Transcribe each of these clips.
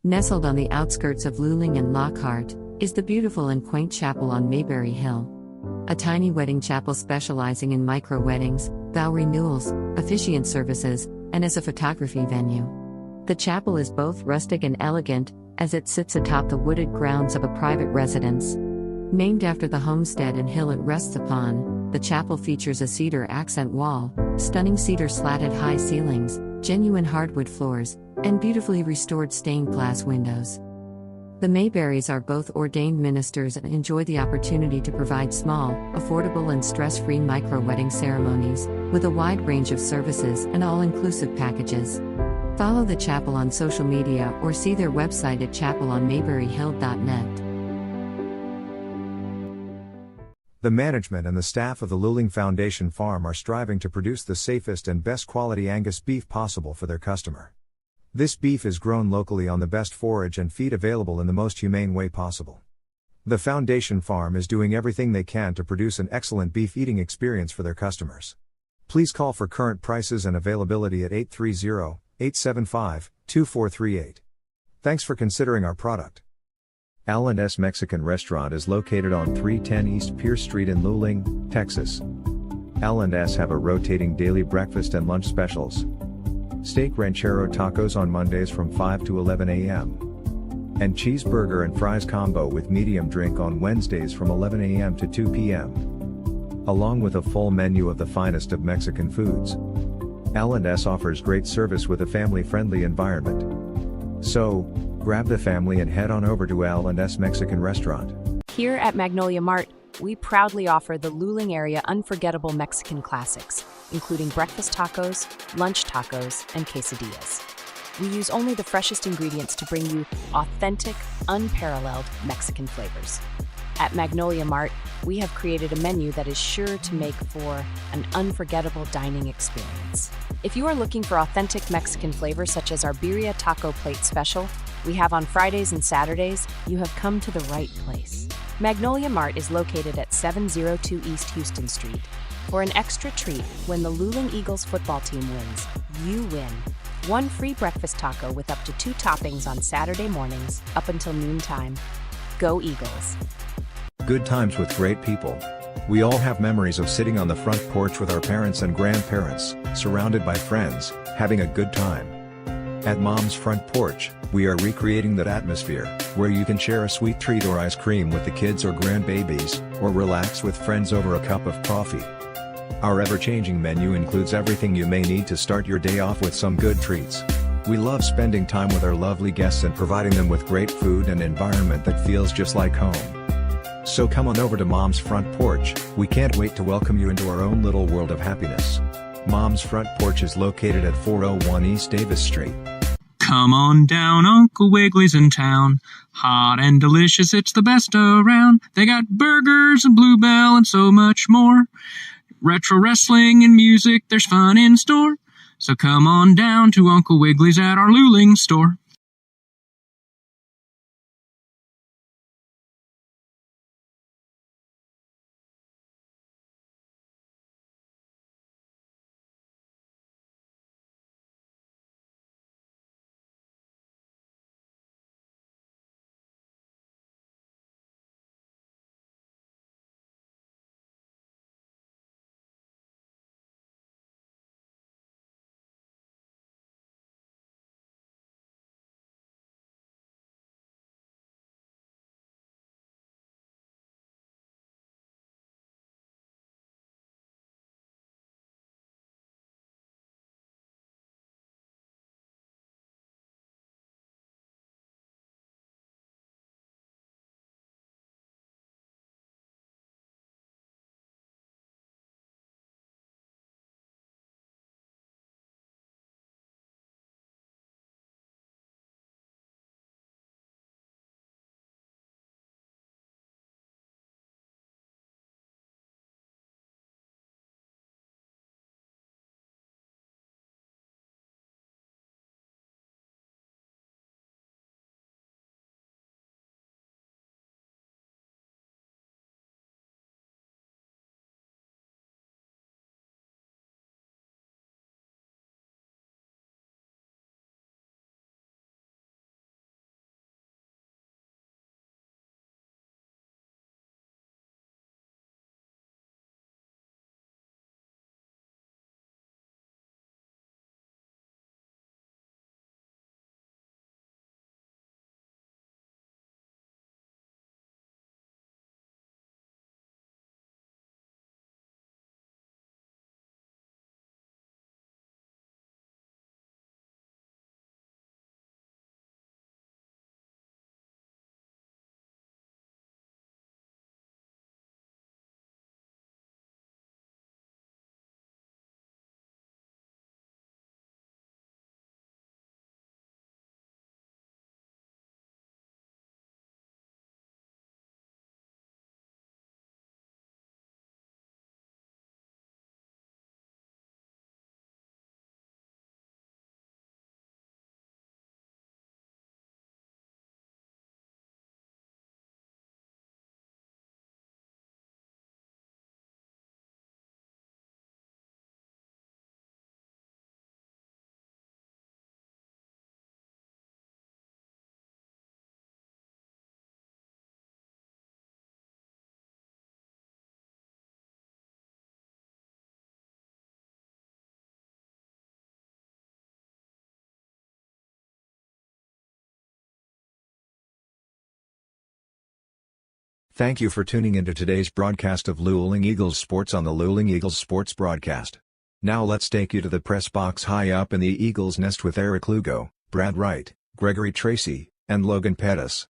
Nestled on the outskirts of Luling and Lockhart, is the beautiful and quaint chapel on Mayberry Hill. A tiny wedding chapel specializing in micro-weddings, vow renewals, officiant services, and as a photography venue. The chapel is both rustic and elegant, as it sits atop the wooded grounds of a private residence. Named after the homestead and hill it rests upon, the chapel features a cedar accent wall, stunning cedar slatted high ceilings, genuine hardwood floors, and beautifully restored stained glass windows. The Mayberrys are both ordained ministers and enjoy the opportunity to provide small, affordable and stress-free micro-wedding ceremonies, with a wide range of services and all-inclusive packages. Follow the chapel on social media or see their website at chapelonmayberryhill.net. The management and the staff of the Luling Foundation Farm are striving to produce the safest and best quality Angus beef possible for their customer. This beef is grown locally on the best forage and feed available in the most humane way possible. The Foundation Farm is doing everything they can to produce an excellent beef eating experience for their customers. Please call for current prices and availability at 830-875-2438. Thanks for considering our product. L&S Mexican Restaurant is located on 310 East Pierce Street in Luling, Texas. L&S have a rotating daily breakfast and lunch specials. Steak ranchero tacos on Mondays from 5 to 11 a.m. And cheeseburger and fries combo with medium drink on Wednesdays from 11 a.m. to 2 p.m. Along with a full menu of the finest of Mexican foods. L&S offers great service with a family-friendly environment. So, grab the family and head on over to L&S Mexican Restaurant. Here at Magnolia Mart, we proudly offer the Luling area unforgettable Mexican classics, including breakfast tacos, lunch tacos, and quesadillas. We use only the freshest ingredients to bring you authentic, unparalleled Mexican flavors. At Magnolia Mart, we have created a menu that is sure to make for an unforgettable dining experience. If you are looking for authentic Mexican flavors such as our birria taco plate special, we have on Fridays and Saturdays, you have come to the right place. Magnolia Mart is located at 702 East Houston Street. For an extra treat, when the Luling Eagles football team wins, you win. One free breakfast taco with up to 2 toppings on Saturday mornings, up until noontime. Go Eagles! Good times with great people. We all have memories of sitting on the front porch with our parents and grandparents, surrounded by friends, having a good time. At Mom's Front Porch, we are recreating that atmosphere, where you can share a sweet treat or ice cream with the kids or grandbabies, or relax with friends over a cup of coffee. Our ever-changing menu includes everything you may need to start your day off with some good treats. We love spending time with our lovely guests and providing them with great food and environment that feels just like home. So come on over to Mom's Front Porch, we can't wait to welcome you into our own little world of happiness. Mom's Front Porch is located at 401 East Davis Street. Come on down, Uncle Wiggly's in town. Hot and delicious, it's the best around. They got burgers and Bluebell and so much more. Retro wrestling and music, there's fun in store. So come on down to Uncle Wiggly's at our Luling store. Thank you for tuning into today's broadcast of Luling Eagles Sports on the Luling Eagles Sports broadcast. Now let's take you to the press box high up in the Eagles nest with Eric Lugo, Brad Wright, Gregory Tracy, and Logan Pettis.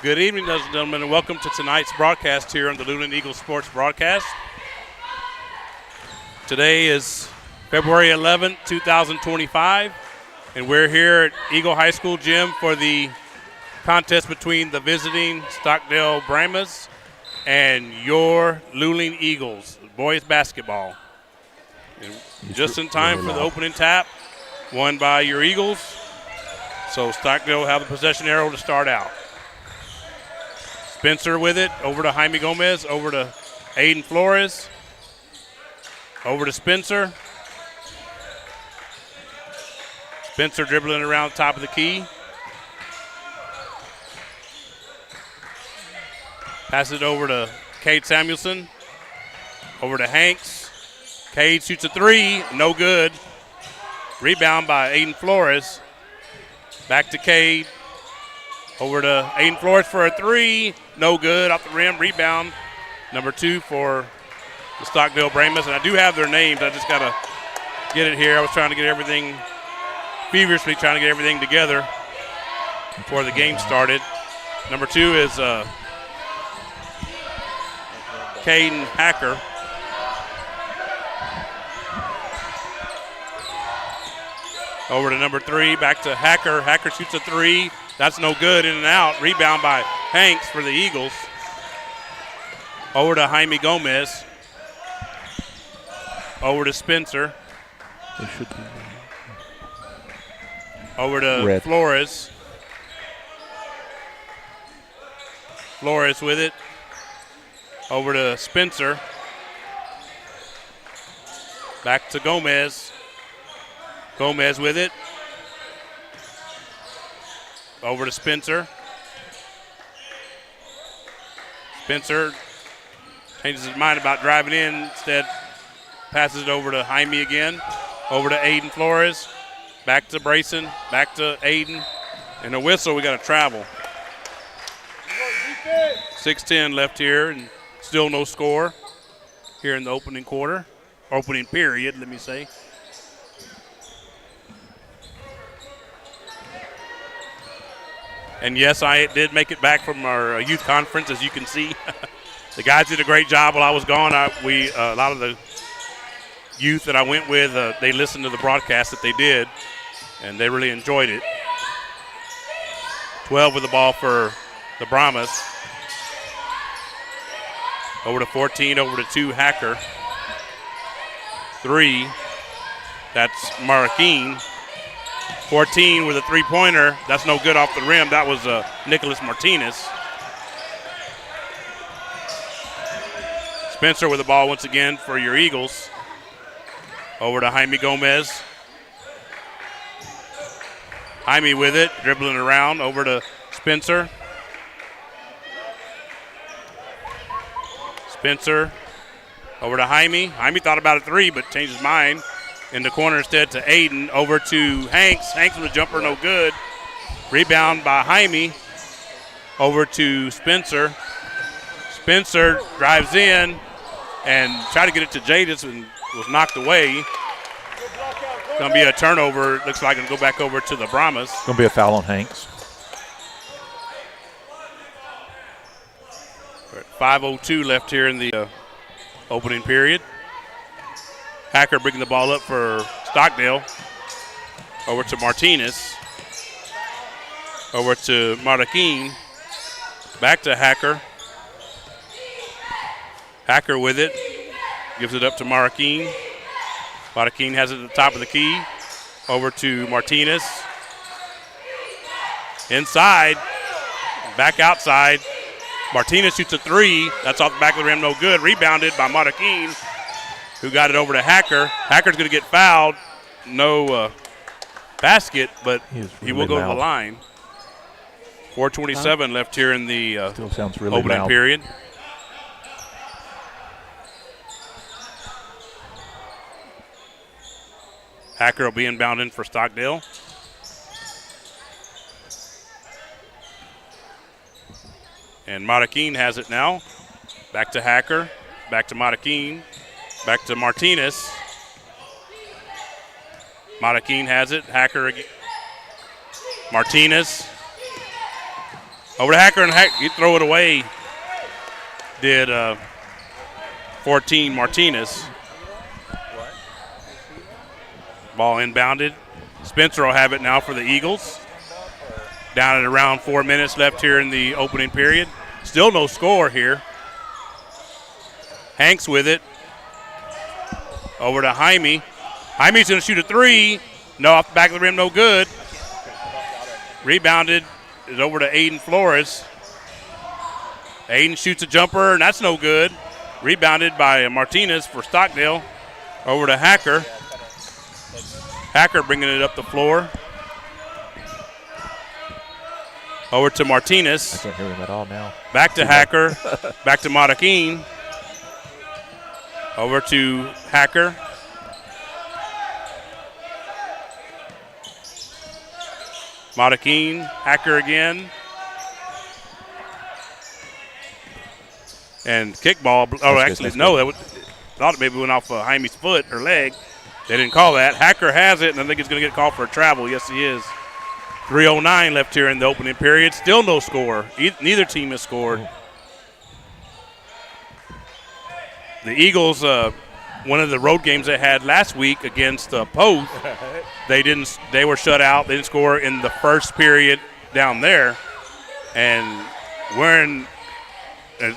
Good evening, ladies and gentlemen, and welcome to tonight's broadcast here on the Luling Eagles Sports broadcast. Today is February 11th, 2025, and we're here at Eagle High School Gym for the contest between the visiting Stockdale Brahmas and your Luling Eagles, boys basketball. And just in time for the opening tap, won by your Eagles. So Stockdale will have the possession arrow to start out. Spencer with it, over to Jaime Gomez, over to Aiden Flores, over to Spencer. Spencer dribbling around the top of the key. Passes it over to Cade Samuelson, over to Hanks. Cade shoots a three, no good. Rebound by Aiden Flores. Back to Cade. Over to Aiden Flores for a three. No good. Off the rim. Rebound. Number 2 for the Stockdale Brahmas. And I do have their names. I just got to get it here. I was trying to get everything, feverishly trying to get everything together before the game started. Number 2 is Caden Hacker. Over to number 3, back to Hacker. Hacker shoots a three. That's no good, in and out. Rebound by Hanks for the Eagles. Over to Jaime Gomez. Over to Spencer. They should be. Over to Red. Flores. Flores with it. Over to Spencer. Back to Gomez. Gomez with it. Over to Spencer. Spencer changes his mind about driving in. Instead, passes it over to Jaime again. Over to Aiden Flores. Back to Brayson. Back to Aiden. And a whistle, we got to travel. 6:10 left here, and still no score here in the opening quarter. Opening period, let me say. And yes, I did make it back from our youth conference, as you can see. The guys did a great job while I was gone. A lot of the youth that I went with, they listened to the broadcast that they did, and they really enjoyed it. 12 with the ball for the Brahmas. Over to 14, over to 2, Hacker. 3, that's Marroquin. 14 with a three-pointer. That's no good off the rim. That was Nicholas Martinez. Spencer with the ball once again for your Eagles. Over to Jaime Gomez. Jaime with it, dribbling around. Over to Spencer. Spencer over to Jaime. Jaime thought about a three, but changed his mind. In the corner instead to Aiden. Over to Hanks. Hanks with a jumper, no good. Rebound by Jaime. Over to Spencer. Spencer drives in and tried to get it to Jadis and was knocked away. Going to be a turnover. Looks like it'll go back over to the Brahmas. Going to be a foul on Hanks. 5:02 left here in the opening period. Hacker bringing the ball up for Stockdale. Over to Martinez. Over to Marroquin. Back to Hacker. Hacker with it. Gives it up to Marroquin. Marroquin has it at the top of the key. Over to Martinez. Inside. Back outside. Martinez shoots a three. That's off the back of the rim, no good. Rebounded by Marroquin, who got it over to Hacker. Hacker's going to get fouled. No basket, but he will go to the line. 4:27 left here in the Still sounds really opening loud. period. Hacker will be inbound in for Stockdale. And Marroquin has it now. Back to Hacker. Back to Marroquin. Back to Martinez. Marroquin has it. Hacker again. Martinez. Over to Hacker, and he throw it away. Did 14 Martinez. Ball inbounded. Spencer will have it now for the Eagles. Down at around 4 minutes left here in the opening period. Still no score here. Hanks with it. Over to Jaime. Jaime's going to shoot a three. No, off the back of the rim, no good. Rebounded is over to Aiden Flores. Aiden shoots a jumper, and that's no good. Rebounded by Martinez for Stockdale. Over to Hacker. Hacker bringing it up the floor. Over to Martinez. I can't hear him at all now. Back to Hacker. Back to Matakin. Over to Hacker. Matakin. Hacker again. And kickball. Oh, actually, no. That thought it maybe went off Jaime's foot or leg. They didn't call that. Hacker has it, and I think he's going to get called for a travel. Yes, he is. 3:09 left here in the opening period. Still no score. Neither team has scored. The Eagles, one of the road games they had last week against Poth, they were shut out. They didn't score in the first period down there. And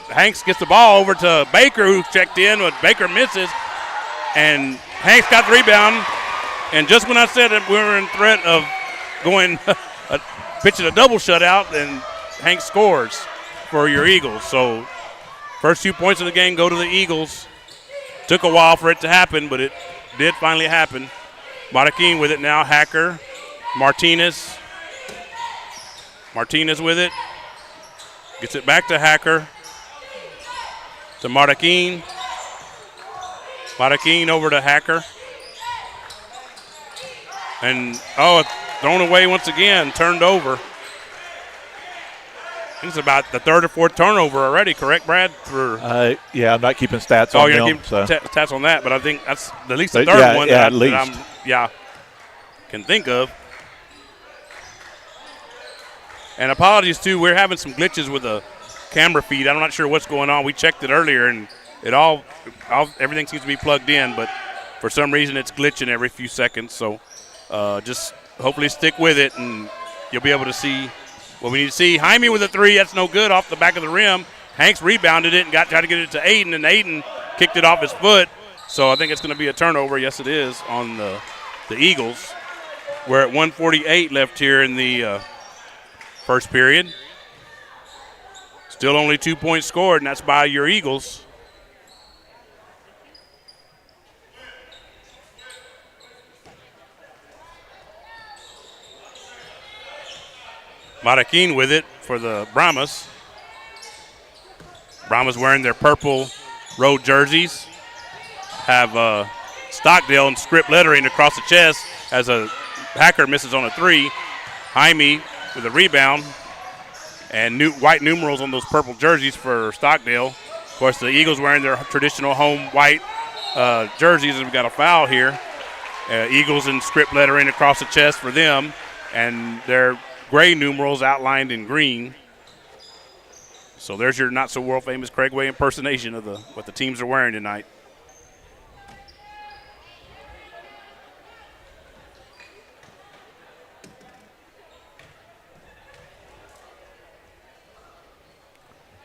Hanks gets the ball over to Baker, who checked in, but Baker misses. And Hanks got the rebound. And just when I said that we were in threat of going pitching a double shutout, and Hanks scores for your Eagles. So first 2 points of the game go to the Eagles. Took a while for it to happen, but it did finally happen. Matakin with it now. Hacker. Martinez with it. Gets it back to Hacker. To Matakin. Matakin over to Hacker. And, thrown away once again. Turned over. It's about the third or fourth turnover already, correct, Brad? Yeah, I'm not keeping stats on them. Oh, you're not keeping stats on that, but I think that's at least the third one that I can think of. And apologies, too. We're having some glitches with the camera feed. I'm not sure what's going on. We checked it earlier, and everything seems to be plugged in, but for some reason it's glitching every few seconds. So just hopefully stick with it, and you'll be able to see what we need to see. Jaime with a three. That's no good off the back of the rim. Hanks rebounded it and tried to get it to Aiden, and Aiden kicked it off his foot. So I think it's going to be a turnover. Yes, it is, on the Eagles. We're at 1:48 left here in the first period. Still only 2 points scored, and that's by your Eagles. Matakin with it for the Brahmas. Brahmas wearing their purple road jerseys. Have Stockdale and script lettering across the chest as a Hacker misses on a three. Jaime with a rebound. And white numerals on those purple jerseys for Stockdale. Of course, the Eagles wearing their traditional home white jerseys, and we've got a foul here. Eagles in script lettering across the chest for them, and their gray numerals outlined in green. So there's your not so world famous Craig Way impersonation of what the teams are wearing tonight.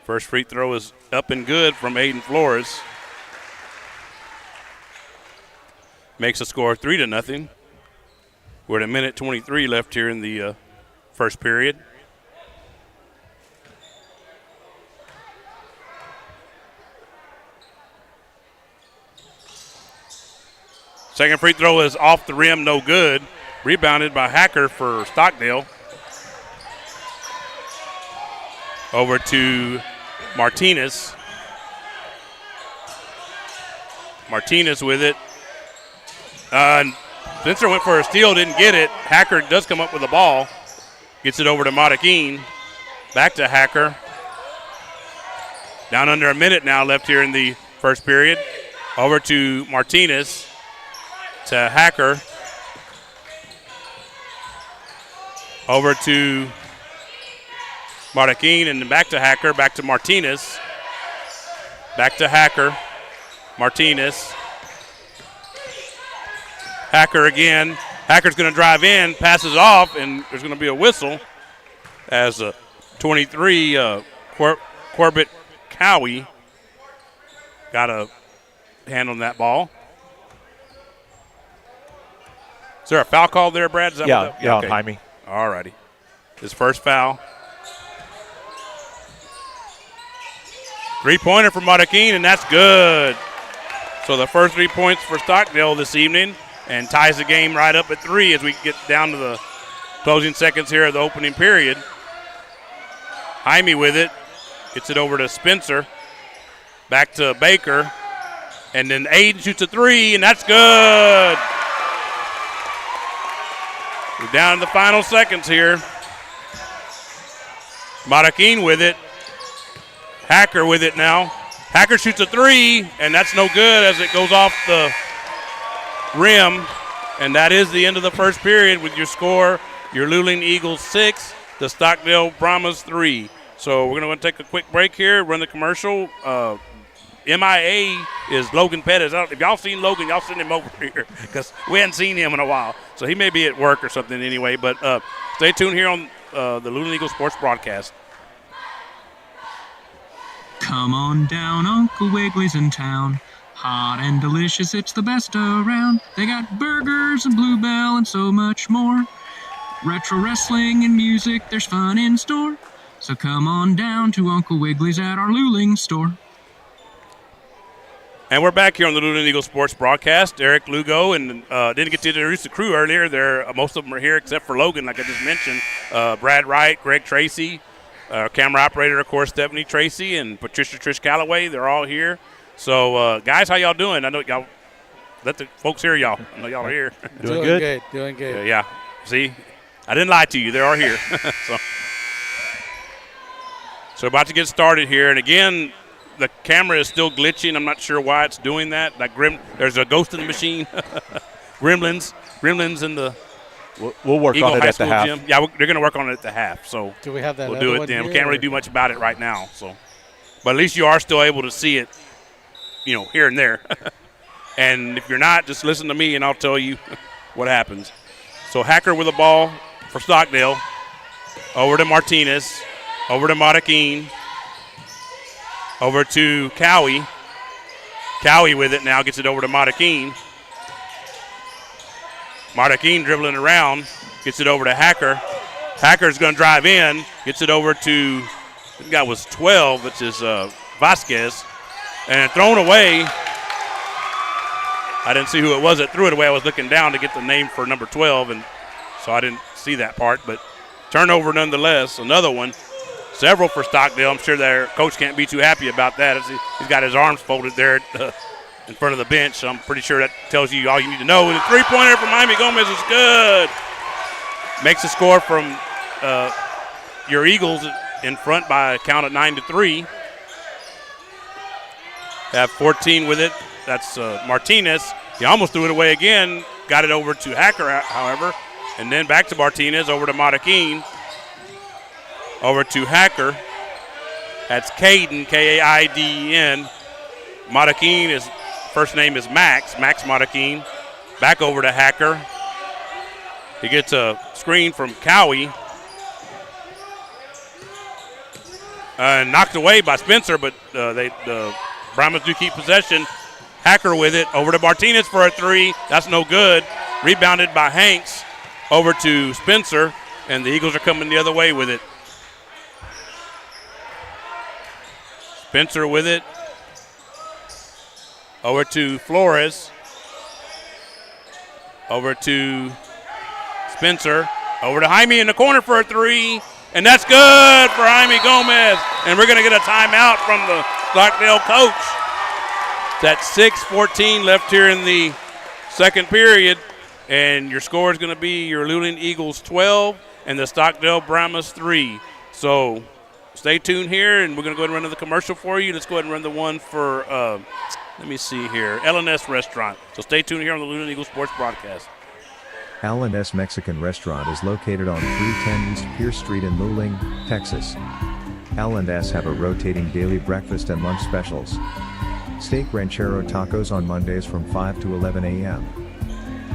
First free throw is up and good from Aiden Flores. Makes the score 3-0. We're at 1:23 left here in the first period. Second free throw is off the rim, no good. Rebounded by Hacker for Stockdale. Over to Martinez. Martinez with it. Spencer went for a steal, didn't get it. Hacker does come up with the ball. Gets it over to Matakin. Back to Hacker. Down under a minute now left here in the first period. Over to Martinez. To Hacker. Over to Matakin, and then back to Hacker. Back to Martinez. Back to Hacker. Martinez. Hacker again. Hacker's going to drive in, passes off, and there's going to be a whistle as 23 Corbett Cowie got a hand on that ball. there a foul call there, Brad? Is that Yeah, what on Jaime. All righty. His first foul. Three-pointer for Marroquin, and that's good. So the first 3 points for Stockdale this evening and ties the game right up at 3 as we get down to the closing seconds here of the opening period. Jaime with it. Gets it over to Spencer. Back to Baker. And then Aiden shoots a 3, and that's good. We're down to the final seconds here. Marroquin with it. Hacker with it now. Hacker shoots a 3, and that's no good as it goes off the rim. And that is the end of the first period with your score, your Luling Eagles 6, the Stockdale Brahmas 3. So we're going to take a quick break here, run the commercial. MIA is Logan Pettis. If y'all seen Logan, y'all send him over here because we hadn't seen him in a while. So he may be at work or something anyway. But stay tuned here on the Luling Eagles Sports Broadcast. Come on down, Uncle Wiggly's in town. Hot and delicious, it's the best around. They got burgers and Bluebell and so much more. Retro wrestling and music, there's fun in store. So come on down to Uncle Wiggly's at our Luling store. And we're back here on the Luling Eagles Sports Broadcast. Eric Lugo, and didn't get to introduce the crew earlier. Most of them are here except for Logan, like I just mentioned. Brad Wright, Greg Tracy, camera operator, of course, Stephanie Tracy, and Patricia Trish Calloway. They're all here. So, guys, how y'all doing? I know y'all let the folks hear y'all. I know y'all are here. Doing good. Doing good. Yeah. See, I didn't lie to you. They are here. So about to get started here. And, again, the camera is still glitching. I'm not sure why it's doing that. There's a ghost in the machine. Gremlins in the We'll work Eagle on it High at the School half. gym. Yeah, they're going to work on it at the half. So Do we have that? we'll do it then. We can't really do much about it right now. So, but at least you are still able to see it, here and there. And if you're not, just listen to me and I'll tell you what happens. So Hacker with the ball for Stockdale. Over to Martinez. Over to Marroquin. Over to Cowie. Cowie with it now, gets it over to Marroquin. Marroquin dribbling around, gets it over to Hacker. Hacker's going to drive in, gets it over to, I think that was 12, which is Vasquez. And thrown away. I didn't see who it was that threw it away. I was looking down to get the name for number 12, and so I didn't see that part. But turnover nonetheless, another one. Several for Stockdale. I'm sure their coach can't be too happy about that. He's got his arms folded there in front of the bench, so I'm pretty sure that tells you all you need to know. And the three-pointer from Jaime Gomez is good. Makes the score from your Eagles in front by a count of 9-3. Have 14 with it. That's Martinez. He almost threw it away again. Got it over to Hacker, however. And then back to Martinez, over to Marroquin. Over to Hacker. That's Caden, K-A-I-D-E-N. Marroquin, his first name is Max Marroquin. Back over to Hacker. He gets a screen from Cowie. Knocked away by Spencer, but the Brahmas do keep possession. Hacker with it. Over to Martinez for a three. That's no good. Rebounded by Hanks. Over to Spencer. And the Eagles are coming the other way with it. Spencer with it. Over to Flores. Over to Spencer. Over to Jaime in the corner for a three. And that's good for Jaime Gomez. And we're going to get a timeout from the Stockdale coach. That's 6:14 left here in the second period. And your score is going to be your Luling Eagles 12 and the Stockdale Brahmas 3. So stay tuned here, and we're going to go ahead and run the commercial for you. Let's go ahead and run the one for, let me see here, L&S Restaurant. So stay tuned here on the Luling Eagles Sports Broadcast. L&S Mexican Restaurant is located on 310 East Pierce Street in Luling, Texas. L&S have a rotating daily breakfast and lunch specials. Steak ranchero tacos on Mondays from 5 to 11 a.m.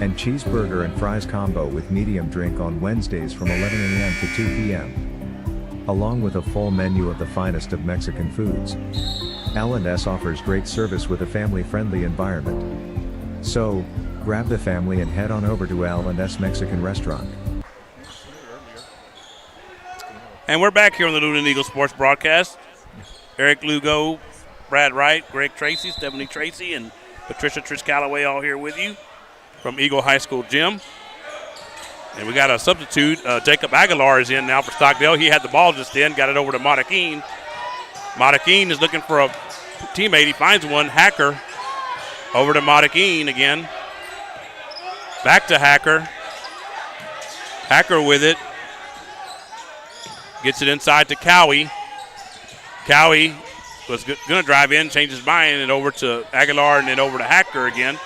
And cheeseburger and fries combo with medium drink on Wednesdays from 11 a.m. to 2 p.m. Along with a full menu of the finest of Mexican foods. L&S offers great service with a family-friendly environment. So, Grab the family and head on over to L&S Mexican Restaurant. And we're back here on the Luling Eagles Sports Broadcast. Eric Lugo, Brad Wright, Greg Tracy, Stephanie Tracy, and Patricia Trish Calloway all here with you from Eagle High School Gym. And we got a substitute. Jacob Aguilar is in now for Stockdale. He had the ball just in, got it over to Mataquin. Mataquin is looking for a teammate. He finds one. Hacker over to Mataquin again. Back to Hacker. Hacker with it. Gets it inside to Cowie. Cowie was going to drive in, change his mind, and over to Aguilar and then over to Hacker again.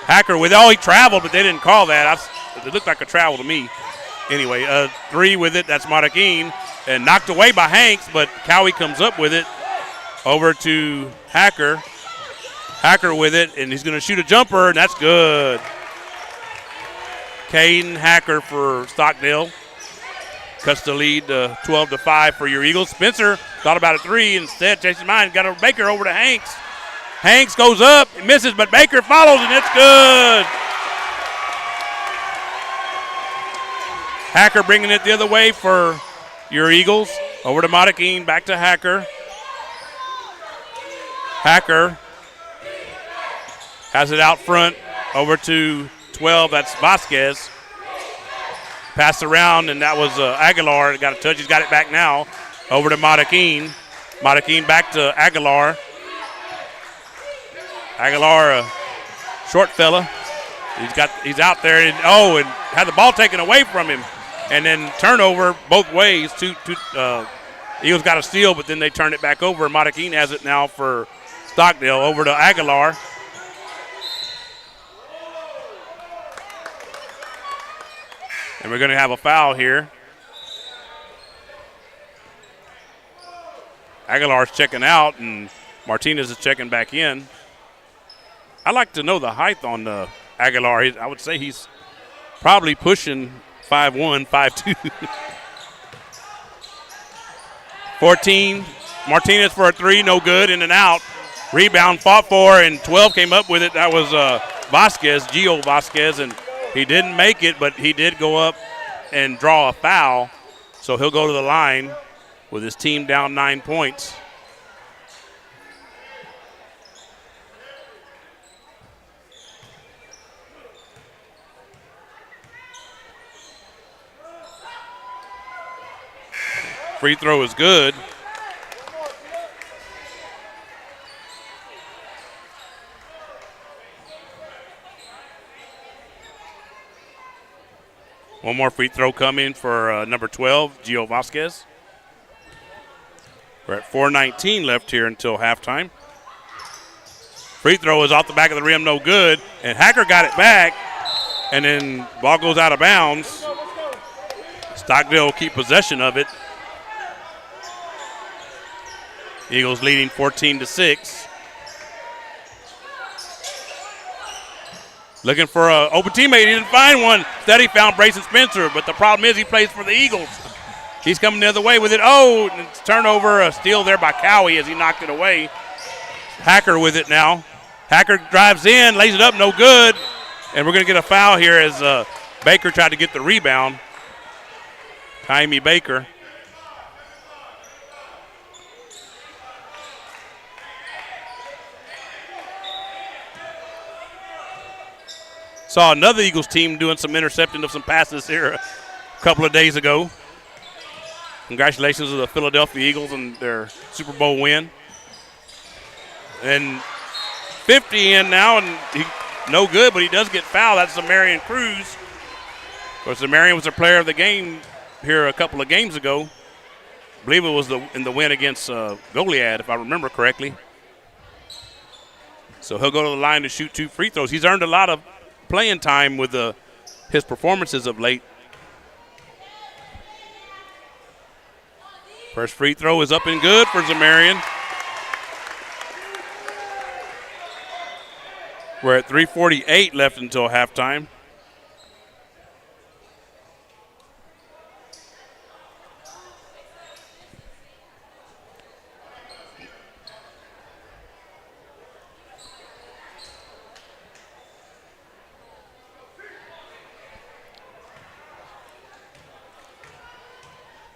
Hacker with it. Oh, he traveled, but they didn't call that. It looked like a travel to me. Anyway, 3 with it. That's Mataquin. And knocked away by Hanks, but Cowie comes up with it over to Hacker. Hacker with it, and he's going to shoot a jumper, and that's good. Caden Hacker for Stockdale. Cuts the lead 12-5 for your Eagles. Spencer thought about a 3. Instead, chased his mind. Got a Baker over to Hanks. Hanks goes up, misses, but Baker follows, and it's good. Hacker bringing it the other way for your Eagles. Over to Mataquin, back to Hacker. Hacker has it out front over to 12. That's Vasquez. Passed around, and that was Aguilar. Got a touch. He's got it back now. Over to Mataquin. Mataquin back to Aguilar. Aguilar, a short fella. He's out there, and had the ball taken away from him. And then turnover both ways. Eagles got a steal, but then they turned it back over. Mataquin has it now for Stockdale. Over to Aguilar. And we're going to have a foul here. Aguilar's checking out, and Martinez is checking back in. I'd like to know the height on Aguilar. I would say he's probably pushing 5'1", 5'2". 14. Martinez for a 3, no good, in and out. Rebound fought for, and 12 came up with it. That was Vasquez, Gio Vasquez, and he didn't make it, but he did go up and draw a foul. So he'll go to the line with his team down 9 points. Free throw is good. One more free throw coming for number 12, Gio Vasquez. We're at 4:19 left here until halftime. Free throw is off the back of the rim, no good. And Hacker got it back, and then ball goes out of bounds. Stockdale will keep possession of it. Eagles leading 14-6. Looking for an open teammate. He didn't find one. Instead, he found Brayson Spencer, but the problem is he plays for the Eagles. He's coming the other way with it. Oh, and it's turnover, a steal there by Cowie as he knocked it away. Hacker with it now. Hacker drives in, lays it up, no good. And we're going to get a foul here as Baker tried to get the rebound. Jaime Baker. Saw another Eagles team doing some intercepting of some passes here a couple of days ago. Congratulations to the Philadelphia Eagles and their Super Bowl win. And 50 in now, and no good, but he does get fouled. That's Zamarian Cruz. Of course, Zamarian was the player of the game here a couple of games ago. I believe it was in the win against Goliad, if I remember correctly. So he'll go to the line to shoot 2 free throws. He's earned a lot of playing time with his performances of late. First free throw is up and good for Zamarian. We're at 3:48 left until halftime.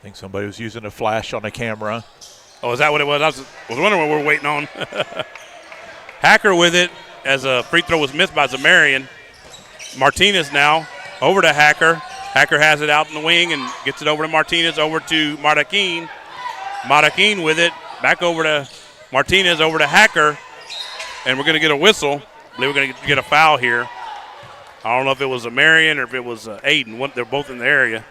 I think somebody was using a flash on the camera. Oh, is that what it was? I was wondering what we're waiting on. Hacker with it as a free throw was missed by Zamarian. Martinez now over to Hacker. Hacker has it out in the wing and gets it over to Martinez, over to Mardaquin. Mardaquin with it, back over to Martinez, over to Hacker. And we're going to get a whistle. I believe we're going to get a foul here. I don't know if it was Zamarian or if it was Aiden. They're both in the area.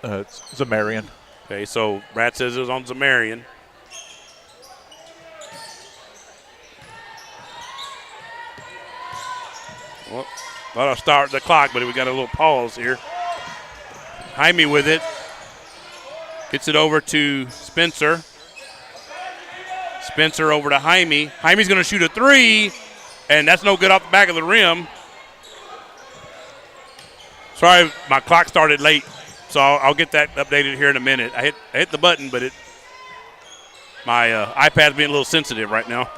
It's Zamarian. Okay, so Brad says it was on Zamarian. Well, thought I'll start the clock, but we got a little pause here. Jaime with it. Gets it over to Spencer. Spencer over to Jaime. Jaime's going to shoot a three, and that's no good off the back of the rim. Sorry, my clock started late, so I'll get that updated here in a minute. I hit the button, but my iPad's being a little sensitive right now.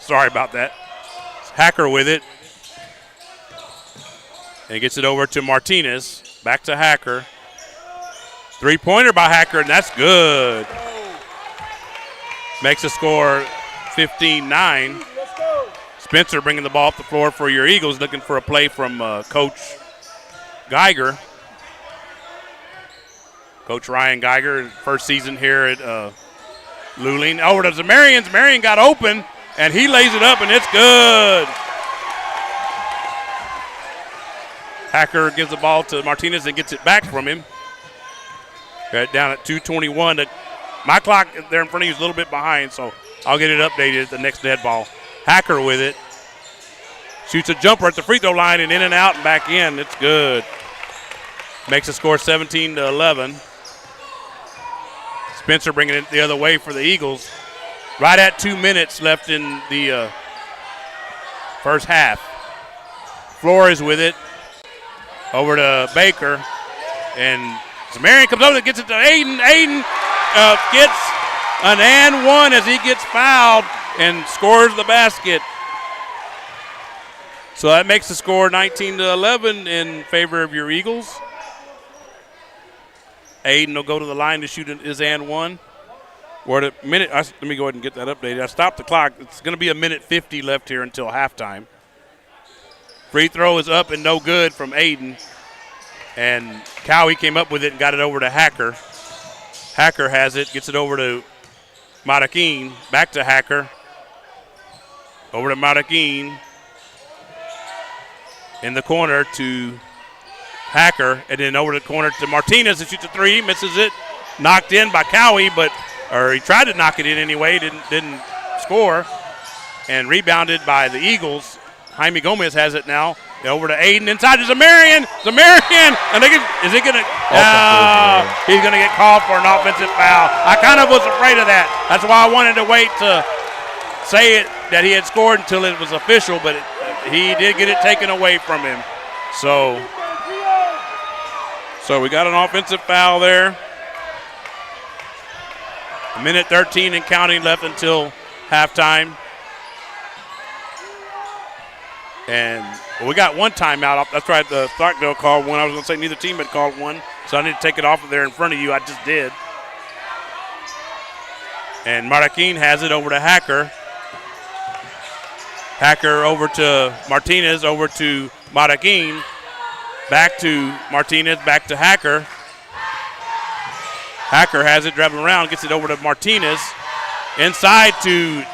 Sorry about that. Hacker with it. And gets it over to Martinez. Back to Hacker. Three-pointer by Hacker, and that's good. Makes the score 15-9. Spencer bringing the ball up the floor for your Eagles, looking for a play from Coach Geiger. Coach Ryan Geiger, first season here at Luling. Over to Zamarian. Zamarian got open, and he lays it up, and it's good. Hacker gives the ball to Martinez and gets it back from him. Got it down at 2:21. My clock there in front of you is a little bit behind, so I'll get it updated at the next dead ball. Hacker with it. Shoots a jumper at the free throw line and in and out and back in. It's good. Makes the score 17-11. Spencer bringing it the other way for the Eagles. Right at 2 minutes left in the first half. Flores with it. Over to Baker. And Zamarian comes over and gets it to Aiden. Aiden gets an and one as he gets fouled and scores the basket. So that makes the score 19-11 in favor of your Eagles. Aiden will go to the line to shoot his and one. We're at a minute. Let me go ahead and get that updated. I stopped the clock. It's going to be a minute 50 left here until halftime. Free throw is up and no good from Aiden. And Cowie came up with it and got it over to Hacker. Hacker has it, gets it over to Mardaquin. Back to Hacker. Over to Mardaquin. In the corner to Hacker. And then over the corner to Martinez that shoots a three. Misses it. Knocked in by Cowie, or he tried to knock it in anyway. Didn't score. And rebounded by the Eagles. Jaime Gomez has it now. Over to Aiden. Inside to Zamarian. Zamarian. And is he going to? He's going to get called for an offensive foul. I kind of was afraid of that. That's why I wanted to wait to say it that he had scored until it was official, but he did get it taken away from him. So we got an offensive foul there. A minute 13 and counting left until halftime. And we got one timeout. That's right, the Stockdale called one. I was going to say neither team had called one, so I need to take it off of there in front of you. I just did. And Mardaquin has it over to Hacker. Hacker over to Martinez, over to Mardaquin. Back to Martinez, back to Hacker. Hacker has it, driving around, gets it over to Martinez. Inside to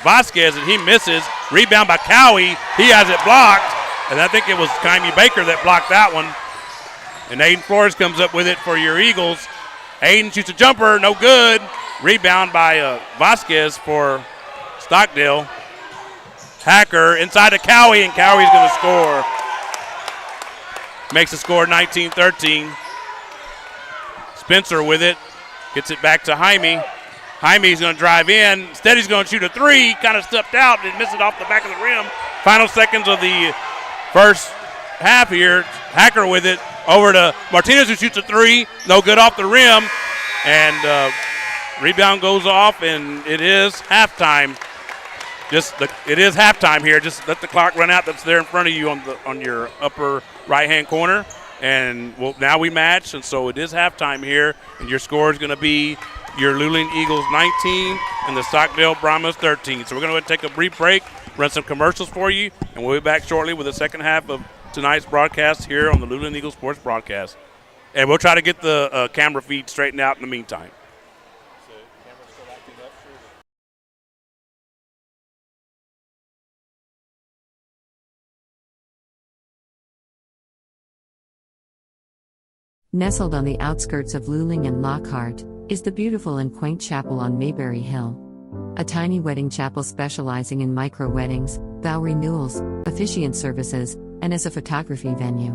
Vasquez, and he misses. Rebound by Cowie. He has it blocked. And I think it was Jaime Baker that blocked that one. And Aiden Flores comes up with it for your Eagles. Aiden shoots a jumper, no good. Rebound by Vasquez for Stockdale. Hacker inside to Cowie, and Cowie's going to score. Makes the score 19-13. Spencer with it. Gets it back to Jaime. Jaime's going to drive in. Instead, he's going to shoot a three. Kind of stepped out and missed it off the back of the rim. Final seconds of the first half here. Hacker with it. Over to Martinez, who shoots a three. No good off the rim. And rebound goes off, and it is halftime. It is halftime here. Just let the clock run out. That's there in front of you on your upper right-hand corner. And well, now we match, and so it is halftime here, and your score is going to be your Luling Eagles 19 and the Stockdale Brahmas 13. So we're going to take a brief break, run some commercials for you, and we'll be back shortly with the second half of tonight's broadcast here on the Luling Eagles Sports Broadcast. And we'll try to get the camera feed straightened out in the meantime. Nestled on the outskirts of Luling and Lockhart is the beautiful and quaint chapel on Mayberry Hill. A tiny wedding chapel specializing in micro-weddings, vow renewals, officiant services, and as a photography venue.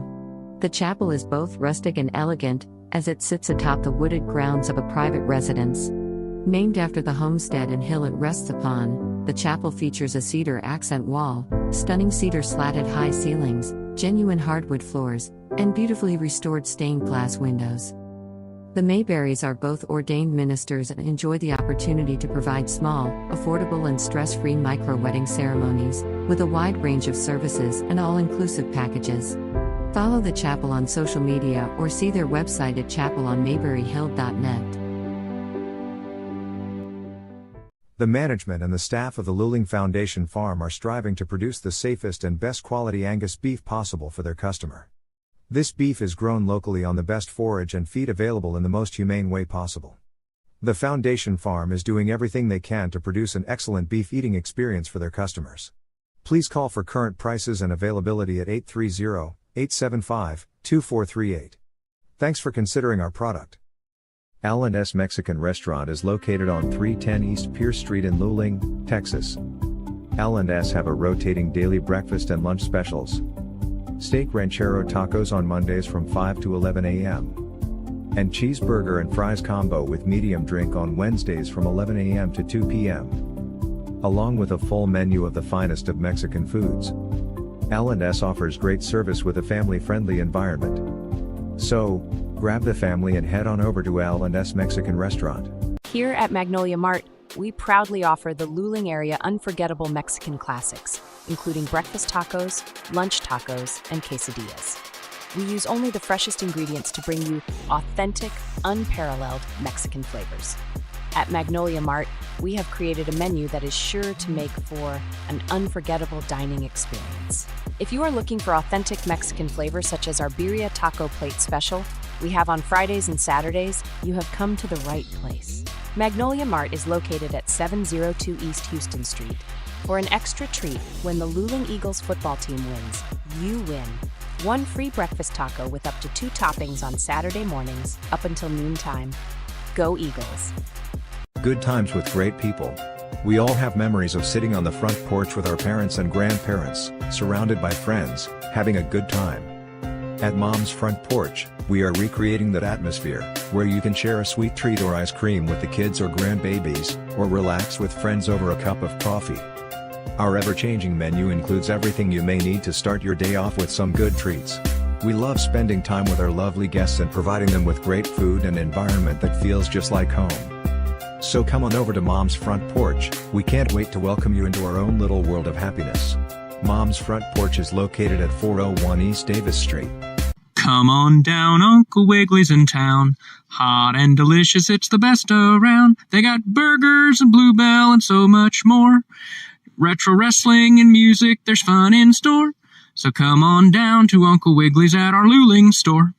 The chapel is both rustic and elegant, as it sits atop the wooded grounds of a private residence. Named after the homestead and hill it rests upon, the chapel features a cedar accent wall, stunning cedar slatted high ceilings, genuine hardwood floors, and beautifully restored stained glass windows. The Mayberrys are both ordained ministers and enjoy the opportunity to provide small, affordable and stress-free micro-wedding ceremonies, with a wide range of services and all-inclusive packages. Follow the chapel on social media or see their website at chapelonmayberryhill.net. The management and the staff of the Luling Foundation Farm are striving to produce the safest and best quality Angus beef possible for their customer. This beef is grown locally on the best forage and feed available in the most humane way possible. The Foundation Farm is doing everything they can to produce an excellent beef eating experience for their customers. Please call for current prices and availability at 830-875-2438. Thanks for considering our product. L&S Mexican Restaurant is located on 310 East Pierce Street in Luling, Texas. L&S have a rotating daily breakfast and lunch specials. Steak ranchero tacos on Mondays from 5 to 11 a.m. And cheeseburger and fries combo with medium drink on Wednesdays from 11 a.m. to 2 p.m. Along with a full menu of the finest of Mexican foods. L&S offers great service with a family-friendly environment. So, grab the family and head on over to L&S Mexican Restaurant. Here at Magnolia Mart, we proudly offer the Luling area unforgettable Mexican classics, including breakfast tacos, lunch tacos, and quesadillas. We use only the freshest ingredients to bring you authentic, unparalleled Mexican flavors. At Magnolia Mart, we have created a menu that is sure to make for an unforgettable dining experience. If you are looking for authentic Mexican flavors such as our birria taco plate special we have on Fridays and Saturdays, you have come to the right place. Magnolia Mart is located at 702 East Houston Street. For an extra treat, when the Luling Eagles football team wins, you win. One free breakfast taco with up to 2 toppings on Saturday mornings up until noontime. Go Eagles! Good times with great people. We all have memories of sitting on the front porch with our parents and grandparents, surrounded by friends, having a good time. At Mom's Front Porch, we are recreating that atmosphere, where you can share a sweet treat or ice cream with the kids or grandbabies, or relax with friends over a cup of coffee. Our ever-changing menu includes everything you may need to start your day off with some good treats. We love spending time with our lovely guests and providing them with great food and environment that feels just like home. So come on over to Mom's Front Porch, we can't wait to welcome you into our own little world of happiness. Mom's Front Porch is located at 401 East Davis Street. Come on down, Uncle Wiggly's in town. Hot and delicious, it's the best around. They got burgers and Bluebell and so much more. Retro wrestling and music, there's fun in store. So come on down to Uncle Wiggly's at our Luling store.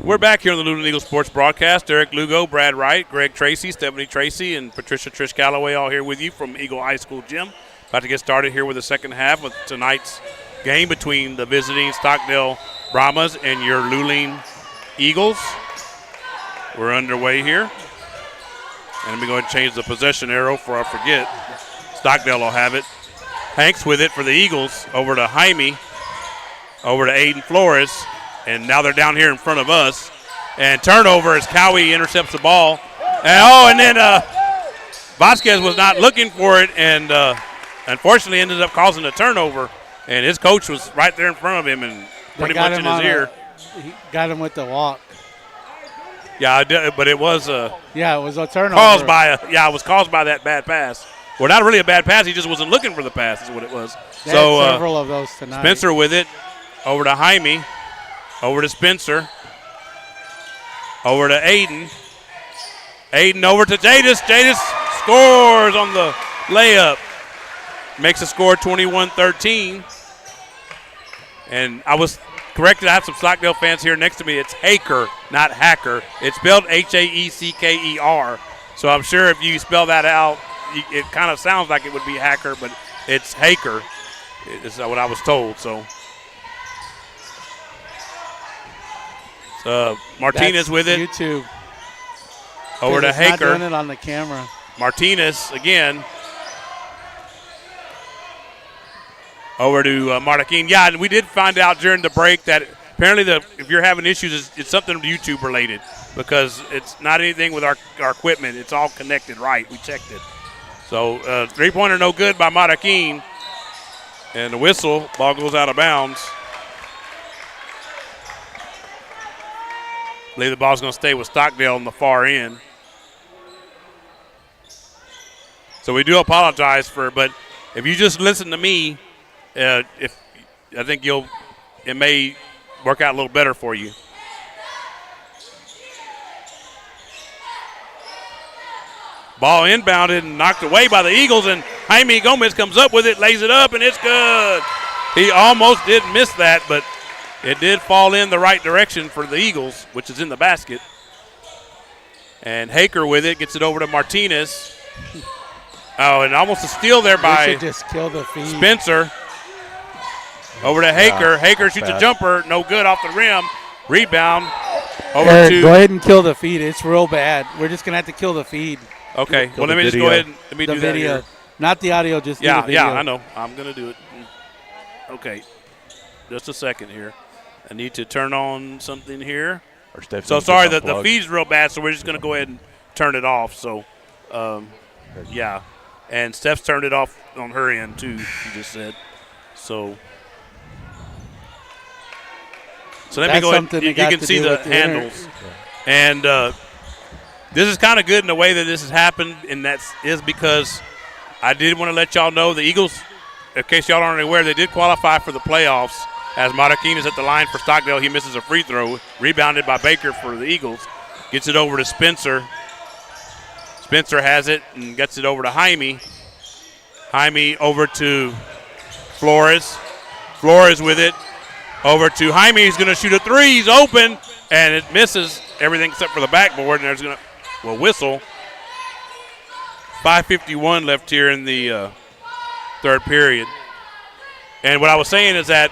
We're back here on the Luling Eagles Sports Broadcast. Eric Lugo, Brad Wright, Greg Tracy, Stephanie Tracy, and Patricia Trish Calloway all here with you from Eagle High School Gym. About to get started here with the second half of tonight's game between the visiting Stockdale Brahmas and your Luling Eagles. We're underway here. And let me go ahead and change the possession arrow before I forget. Stockdale will have it. Hanks with it for the Eagles over to Jaime, over to Aiden Flores. And now they're down here in front of us. And turnover as Cowie intercepts the ball. And then Vasquez was not looking for it and unfortunately ended up causing a turnover. And his coach was right there in front of him and pretty much in his ear. He got him with the walk. Yeah, I did, but it was it was a turnover. It was caused by that bad pass. Well, not really a bad pass. He just wasn't looking for the pass is what it was. They had several of those tonight. Spencer with it. Over to Jaime. Over to Spencer. Over to Aiden. Aiden over to Jadis. Jadis scores on the layup. Makes the score 21-13. And I was corrected. I have some Stockdale fans here next to me. It's Haker, not Hacker. It's spelled Haeckerer. So I'm sure if you spell that out, it kind of sounds like it would be Hacker, but it's Haker. Is what I was told. So Martinez That's with it. YouTube. Over to Haker. Not doing it on the camera. Martinez again. Over to Martaquin. Yeah, and we did find out during the break that apparently if you're having issues, it's something YouTube related because it's not anything with our equipment. It's all connected right. We checked it. So three-pointer no good by Martaquin. And the whistle, ball goes out of bounds. I believe the ball's going to stay with Stockdale on the far end. So we do apologize but if you just listen to me, I think it may work out a little better for you. Ball inbounded and knocked away by the Eagles, and Jaime Gomez comes up with it, lays it up, and it's good. He almost did miss that, but it did fall in the right direction for the Eagles, which is in the basket. And Haker with it, gets it over to Martinez. Oh, and almost a steal there by just kill the feed. Spencer. Over to Haker. Haker shoots a jumper, no good off the rim. Rebound. Over to. Go ahead and kill the feed. It's real bad. We're just going to have to kill the feed. Okay, well, let me just go ahead and let me the do video. that here. Not the audio, just the video. Yeah, I know. I'm going to do it. Okay, just a second here. I need to turn on something here. So sorry that the feed's real bad, so we're just going to go ahead and turn it off. So, yeah. And Steph's turned it off on her end, too, she just said. So let me go ahead. You can see the handles. And this is kind of good in the way that this has happened, and that is because I did want to let y'all know the Eagles, in case y'all aren't aware, they did qualify for the playoffs. As Martaquin is at the line for Stockdale, he misses a free throw. Rebounded by Baker for the Eagles. Gets it over to Spencer. Spencer has it and gets it over to Jaime. Jaime over to Flores. Flores with it. Over to Jaime. He's going to shoot a three. He's open, and it misses everything except for the backboard. And there's going to whistle. 5:51 left here in the third period. And what I was saying is that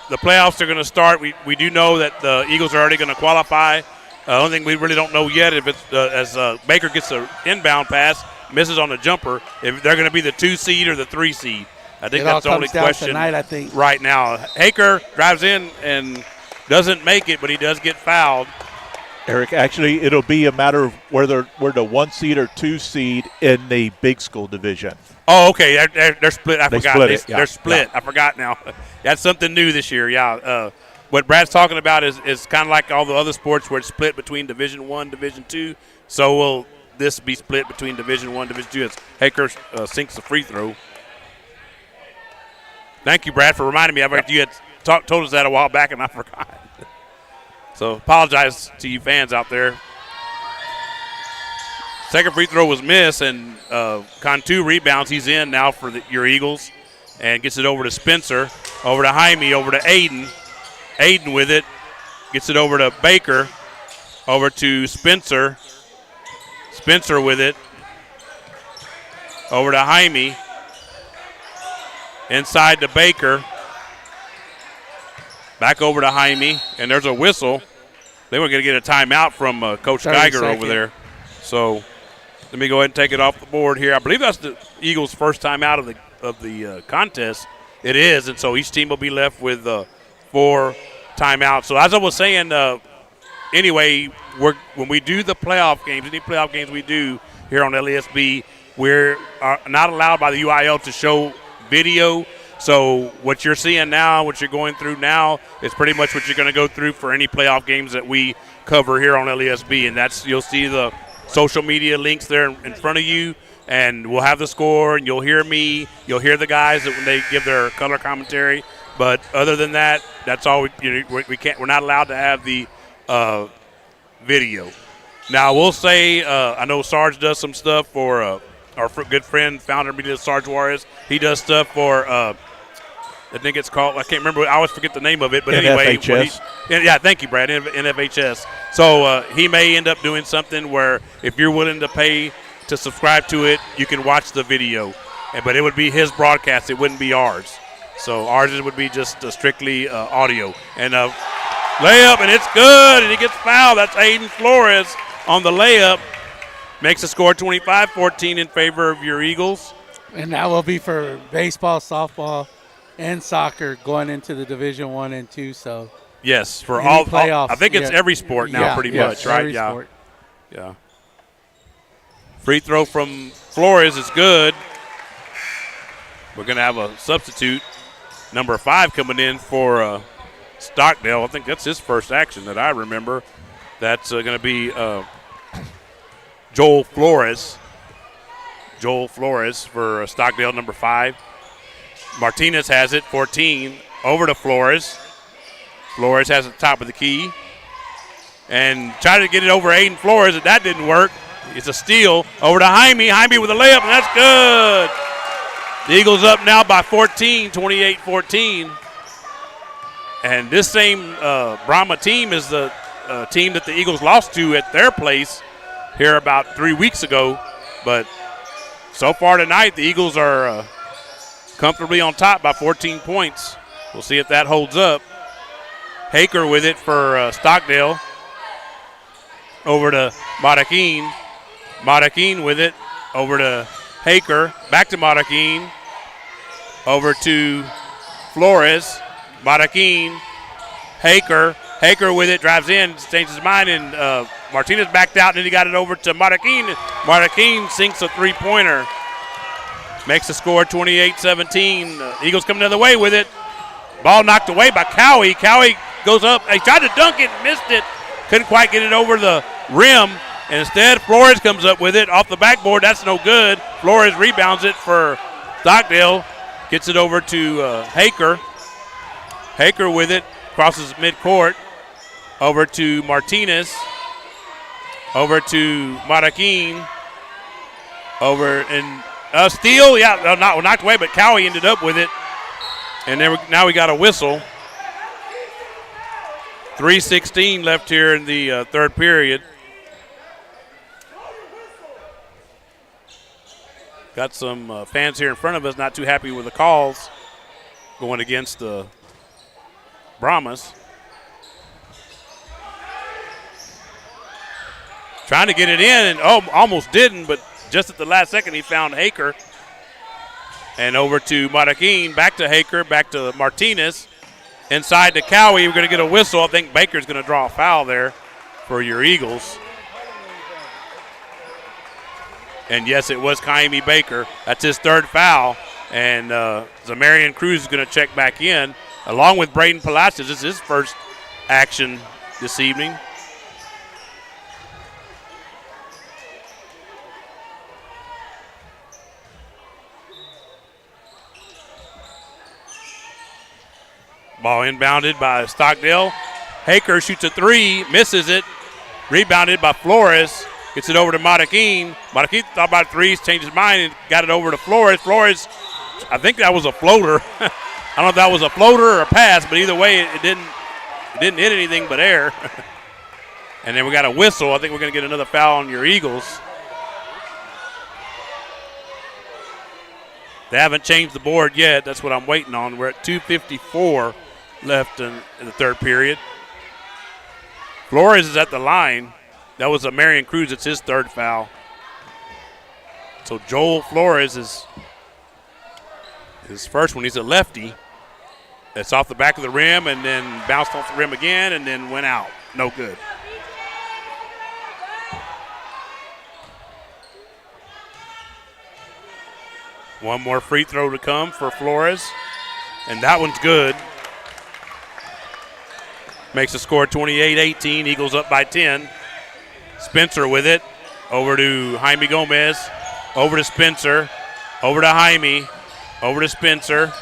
the playoffs are going to start. We do know that the Eagles are already going to qualify. The only thing we really don't know yet if it's as Baker gets an inbound pass, misses on the jumper, if they're going to be the 2 seed or the 3 seed. I think that's the only question tonight, I think. Right now. Haker drives in and doesn't make it, but he does get fouled. Eric, actually, it'll be a matter of whether we're the 1 seed or 2 seed in the big school division. Oh, okay. They're split. I forgot. They're split. Yeah. I forgot now. That's something new this year, yeah. What Brad's talking about is kind of like all the other sports where it's split between Division I, Division II. So will this be split between Division I, Division II as Haker sinks the free throw. Thank you, Brad, for reminding me. You had told us that a while back, and I forgot. So apologize to you fans out there. Second free throw was missed, and Cantu rebounds. He's in now for your Eagles and gets it over to Spencer, over to Jaime, over to Aiden. Aiden with it. Gets it over to Baker. over to Spencer. Spencer with it. Over to Jaime. Inside to Baker. Back over to Jaime. And there's a whistle. They were going to get a timeout from Coach Geiger over there. So let me go ahead and take it off the board here. I believe that's the Eagles' first time out of the contest. It is, and so each team will be left with 4 timeouts. So as I was saying, anyway, when we do the playoff games, any playoff games we do here on LESB, we're not allowed by the UIL to show video. So what you're seeing now, what you're going through now, is pretty much what you're going to go through for any playoff games that we cover here on LESB, and that's you'll see the social media links there in front of you, and we'll have the score, and you'll hear me, you'll hear the guys when they give their color commentary. But other than that, that's all we can't. We're not allowed to have the video. Now we'll say I know Sarge does some stuff for our good friend, founder media, Sarge Juarez. He does stuff for I think it's called, I can't remember, I always forget the name of it, but anyway. Yeah, thank you, Brad, NFHS. So he may end up doing something where if you're willing to pay to subscribe to it, you can watch the video. But it would be his broadcast, it wouldn't be ours. So ours would be just strictly audio. And layup, and it's good, and he gets fouled. That's Aiden Flores on the layup. Makes the score 25-14 in favor of your Eagles. And that will be for baseball, softball, and soccer going into the Division I and II. So yes, for all playoffs. I think it's every sport now, pretty much, right? Sport. Yeah. Free throw from Flores is good. We're going to have a substitute, number 5, coming in for Stockdale. I think that's his first action that I remember. That's going to be Joel Flores. Joel Flores for Stockdale, number 5. Martinez has it, 14, over to Flores. Flores has the top of the key. And tried to get it over Aiden Flores, and that didn't work. It's a steal over to Jaime. Jaime with a layup, and that's good. The Eagles up now by 14, 28-14. And this same Brahma team is the team that the Eagles lost to at their place here about 3 weeks ago. But so far tonight, the Eagles are comfortably on top by 14 points. We'll see if that holds up. Haker with it for Stockdale. Over to Maraquin. Maraquin with it. Over to Haker. Back to Maraquin. Over to Flores. Maraquin. Haker. Haker with it. Drives in. Changes his mind. And Martinez backed out. And then he got it over to Maraquin. Maraquin sinks a three-pointer. Makes the score 28-17. Eagles coming the other way with it. Ball knocked away by Cowie. Cowie goes up. He tried to dunk it. Missed it. Couldn't quite get it over the rim. And instead, Flores comes up with it off the backboard. That's no good. Flores rebounds it for Stockdale. Gets it over to Haker. Haker with it. Crosses midcourt. Over to Martinez. Over to Maraquin. Over and steal. Yeah, knocked away, but Cowie ended up with it. And then now we got a whistle. 3:16 left here in the third period. Got some fans here in front of us not too happy with the calls going against the Brahmas. Trying to get it in and almost didn't, but just at the last second he found Haker. And over to Maraquin, back to Haker, back to Martinez. Inside to Cowie, we're going to get a whistle. I think Baker's going to draw a foul there for your Eagles. And yes, it was Kaimi Baker. That's his third foul. And Zamarian Cruz is going to check back in, along with Braden Palacios. This is his first action this evening. Ball inbounded by Stockdale. Haker shoots a three, misses it. Rebounded by Flores. Gets it over to Maraquin. Maraquin thought about threes, changed his mind, and got it over to Flores. Flores, I think that was a floater. I don't know if that was a floater or a pass, but either way, it didn't hit anything but air. And then we got a whistle. I think we're going to get another foul on your Eagles. They haven't changed the board yet. That's what I'm waiting on. We're at 2:54 left in the third period. Flores is at the line. That was a Marion Cruz. It's his third foul. So Joel Flores is his first one. He's a lefty. That's off the back of the rim and then bounced off the rim again and then went out. No good. One more free throw to come for Flores, and that one's good. Makes the score 28-18. Eagles up by 10. Spencer with it. Over to Jaime Gomez. Over to Spencer. Over to Jaime. Over to Spencer.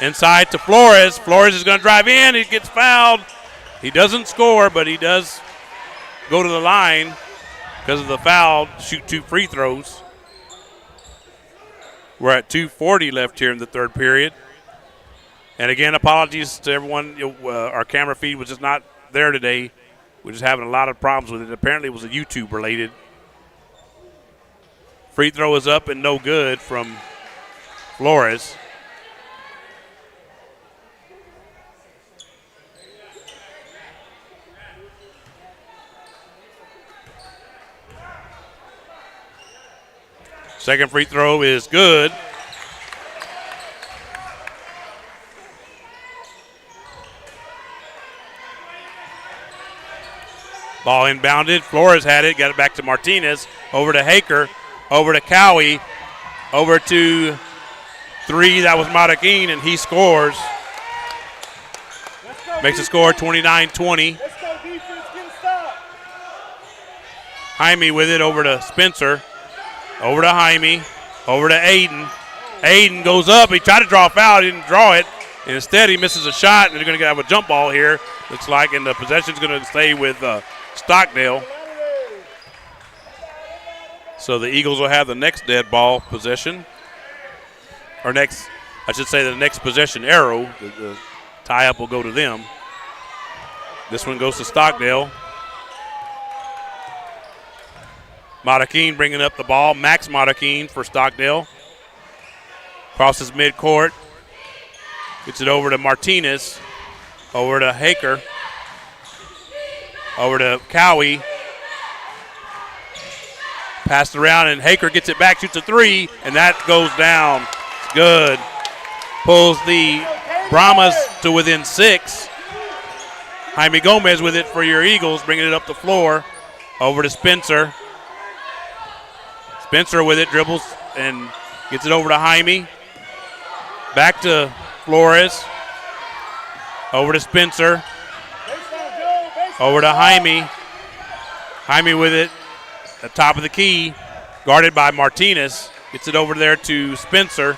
Inside to Flores. Flores is going to drive in. He gets fouled. He doesn't score, but he does go to the line because of the foul. Shoot 2 free throws. We're at 2:40 left here in the third period. And again, apologies to everyone. Our camera feed was just not there today. We're just having a lot of problems with it. Apparently it was a YouTube related. Free throw is up and no good from Flores. Second free throw is good. Ball inbounded. Flores had it. Got it back to Martinez. Over to Haker. Over to Cowie. Over to 3. That was Matakin, and he scores. Makes the score 29-20. Jaime with it over to Spencer. Over to Jaime. Over to Aiden. Aiden goes up. He tried to draw a foul. He didn't draw it. And instead, he misses a shot, and they're going to have a jump ball here, looks like, and the possession's going to stay with Stockdale. So the Eagles will have the next dead ball possession. Or next, I should say the next possession arrow. The tie-up will go to them. This one goes to Stockdale. Matakin bringing up the ball. Max Matakin for Stockdale. Crosses midcourt. Gets it over to Martinez. Over to Haker. Over to Cowie. Passed around, and Haker gets it back, shoots a 3, and that goes down. Good. Pulls the Brahmas to within 6. Jaime Gomez with it for your Eagles, bringing it up the floor. Over to Spencer. Spencer with it, dribbles and gets it over to Jaime. Back to Flores. Over to Spencer. Over to Jaime. Jaime with it at top of the key, guarded by Martinez. Gets it over there to Spencer.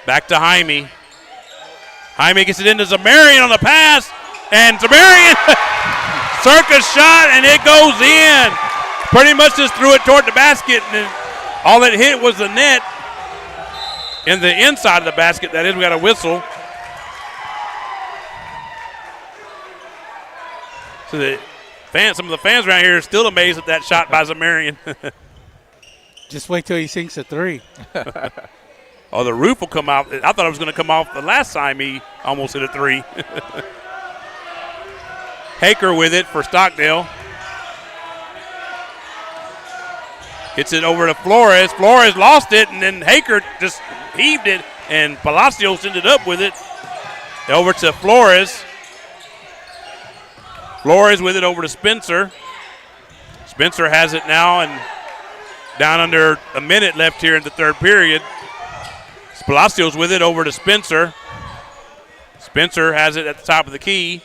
Back to Jaime. Jaime gets it into Zamarian on the pass, and Zamarian circus shot, and it goes in. Pretty much just threw it toward the basket, and all it hit was the net in the inside of the basket. That is, we got a whistle. So some of the fans around here are still amazed at that shot by Zamarian. Just wait till he sinks a 3. Oh, the roof will come out. I thought it was going to come off the last time he almost hit a 3. Haker with it for Stockdale. Gets it over to Flores. Flores lost it, and then Haker just heaved it, and Palacios ended up with it. Over to Flores. Flores with it over to Spencer. Spencer has it now, and down under a minute left here in the third period. Palacios with it over to Spencer. Spencer has it at the top of the key.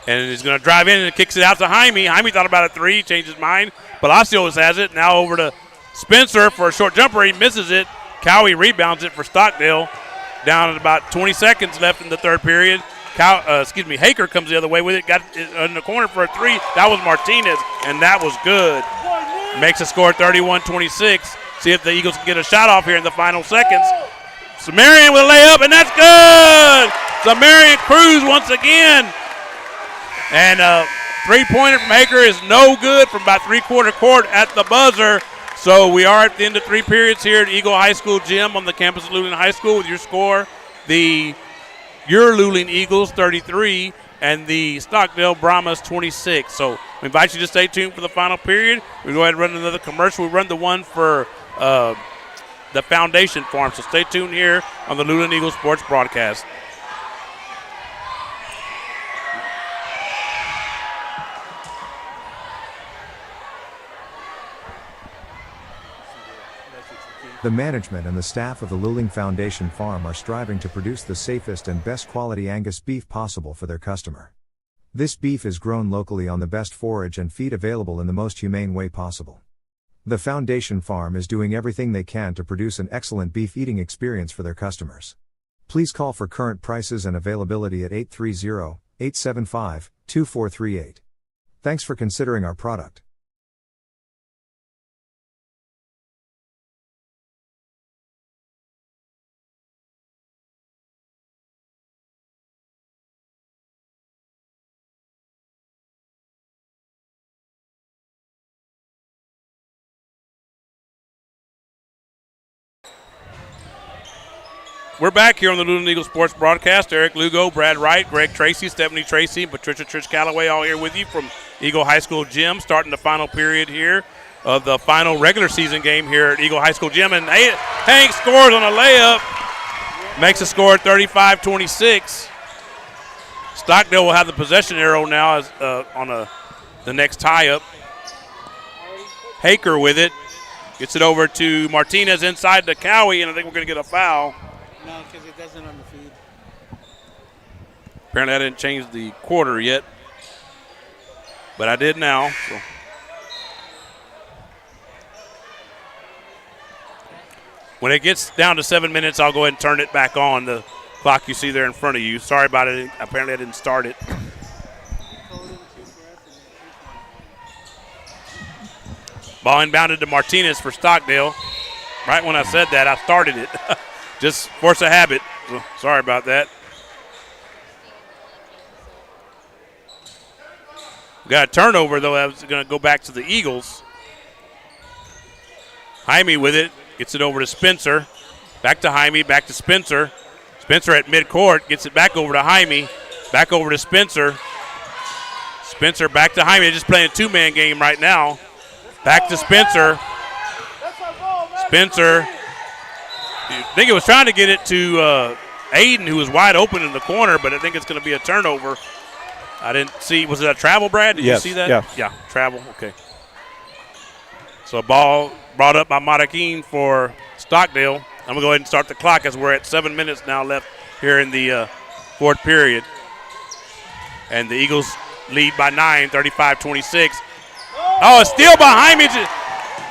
And he's going to drive in and kicks it out to Jaime. Jaime thought about a 3, changed his mind. Palacios has it. Now over to Spencer for a short jumper. He misses it. Cowie rebounds it for Stockdale. Down at about 20 seconds left in the third period. Haker comes the other way with it. Got it in the corner for a 3. That was Martinez, and that was good. Makes the score 31-26. See if the Eagles can get a shot off here in the final seconds. Zamarian with a layup, and that's good! Zamarian Cruz once again And three-pointer from Haker is no good from about three-quarter court at the buzzer. So we are at the end of 3 periods here at Eagle High School Gym on the campus of Luling High School with your score. Your Luling Eagles 33 and the Stockdale Brahmas 26. So we invite you to stay tuned for the final period. We'll go ahead and run another commercial. We run the one for the Foundation Farm. So stay tuned here on the Luling Eagles Sports Broadcast. The management and the staff of the Luling Foundation Farm are striving to produce the safest and best quality Angus beef possible for their customer. This beef is grown locally on the best forage and feed available in the most humane way possible. The Foundation Farm is doing everything they can to produce an excellent beef eating experience for their customers. Please call for current prices and availability at 830-875-2438. Thanks for considering our product. We're back here on the Luling Eagles Sports Broadcast. Eric Lugo, Brad Wright, Greg Tracy, Stephanie Tracy, and Patricia Trish Calloway all here with you from Eagle High School Gym, starting the final period here of the final regular season game here at Eagle High School Gym. And Hank scores on a layup, makes a score 35-26. Stockdale will have the possession arrow now as, on the next tie-up. Haker with it. Gets it over to Martinez inside to Cowie, and I think we're going to get a foul. No, because it doesn't on the feed. Apparently I didn't change the quarter yet, but I did now. So. When it gets down to 7 minutes, I'll go ahead and turn it back on, the clock you see there in front of you. Sorry about it. Apparently I didn't start it. Ball inbounded to Martinez for Stockdale. Right when I said that, I started it. Just force of habit. Sorry about that. We got a turnover, though. That was going to go back to the Eagles. Jaime with it. Gets it over to Spencer. Back to Jaime. Back to Spencer. Spencer at midcourt. Gets it back over to Jaime. Back over to Spencer. Spencer back to Jaime. They're just playing a two-man game right now. Back to Spencer. Spencer. I think it was trying to get it to Aiden, who was wide open in the corner, but I think it's going to be a turnover. I didn't see. Was it a travel, Brad? Did you see that? Yeah, travel. Okay. So a ball brought up by Matakin for Stockdale. I'm going to go ahead and start the clock as we're at 7 minutes now left here in the fourth period. And the Eagles lead by 9, 35-26. Oh, a steal behind me.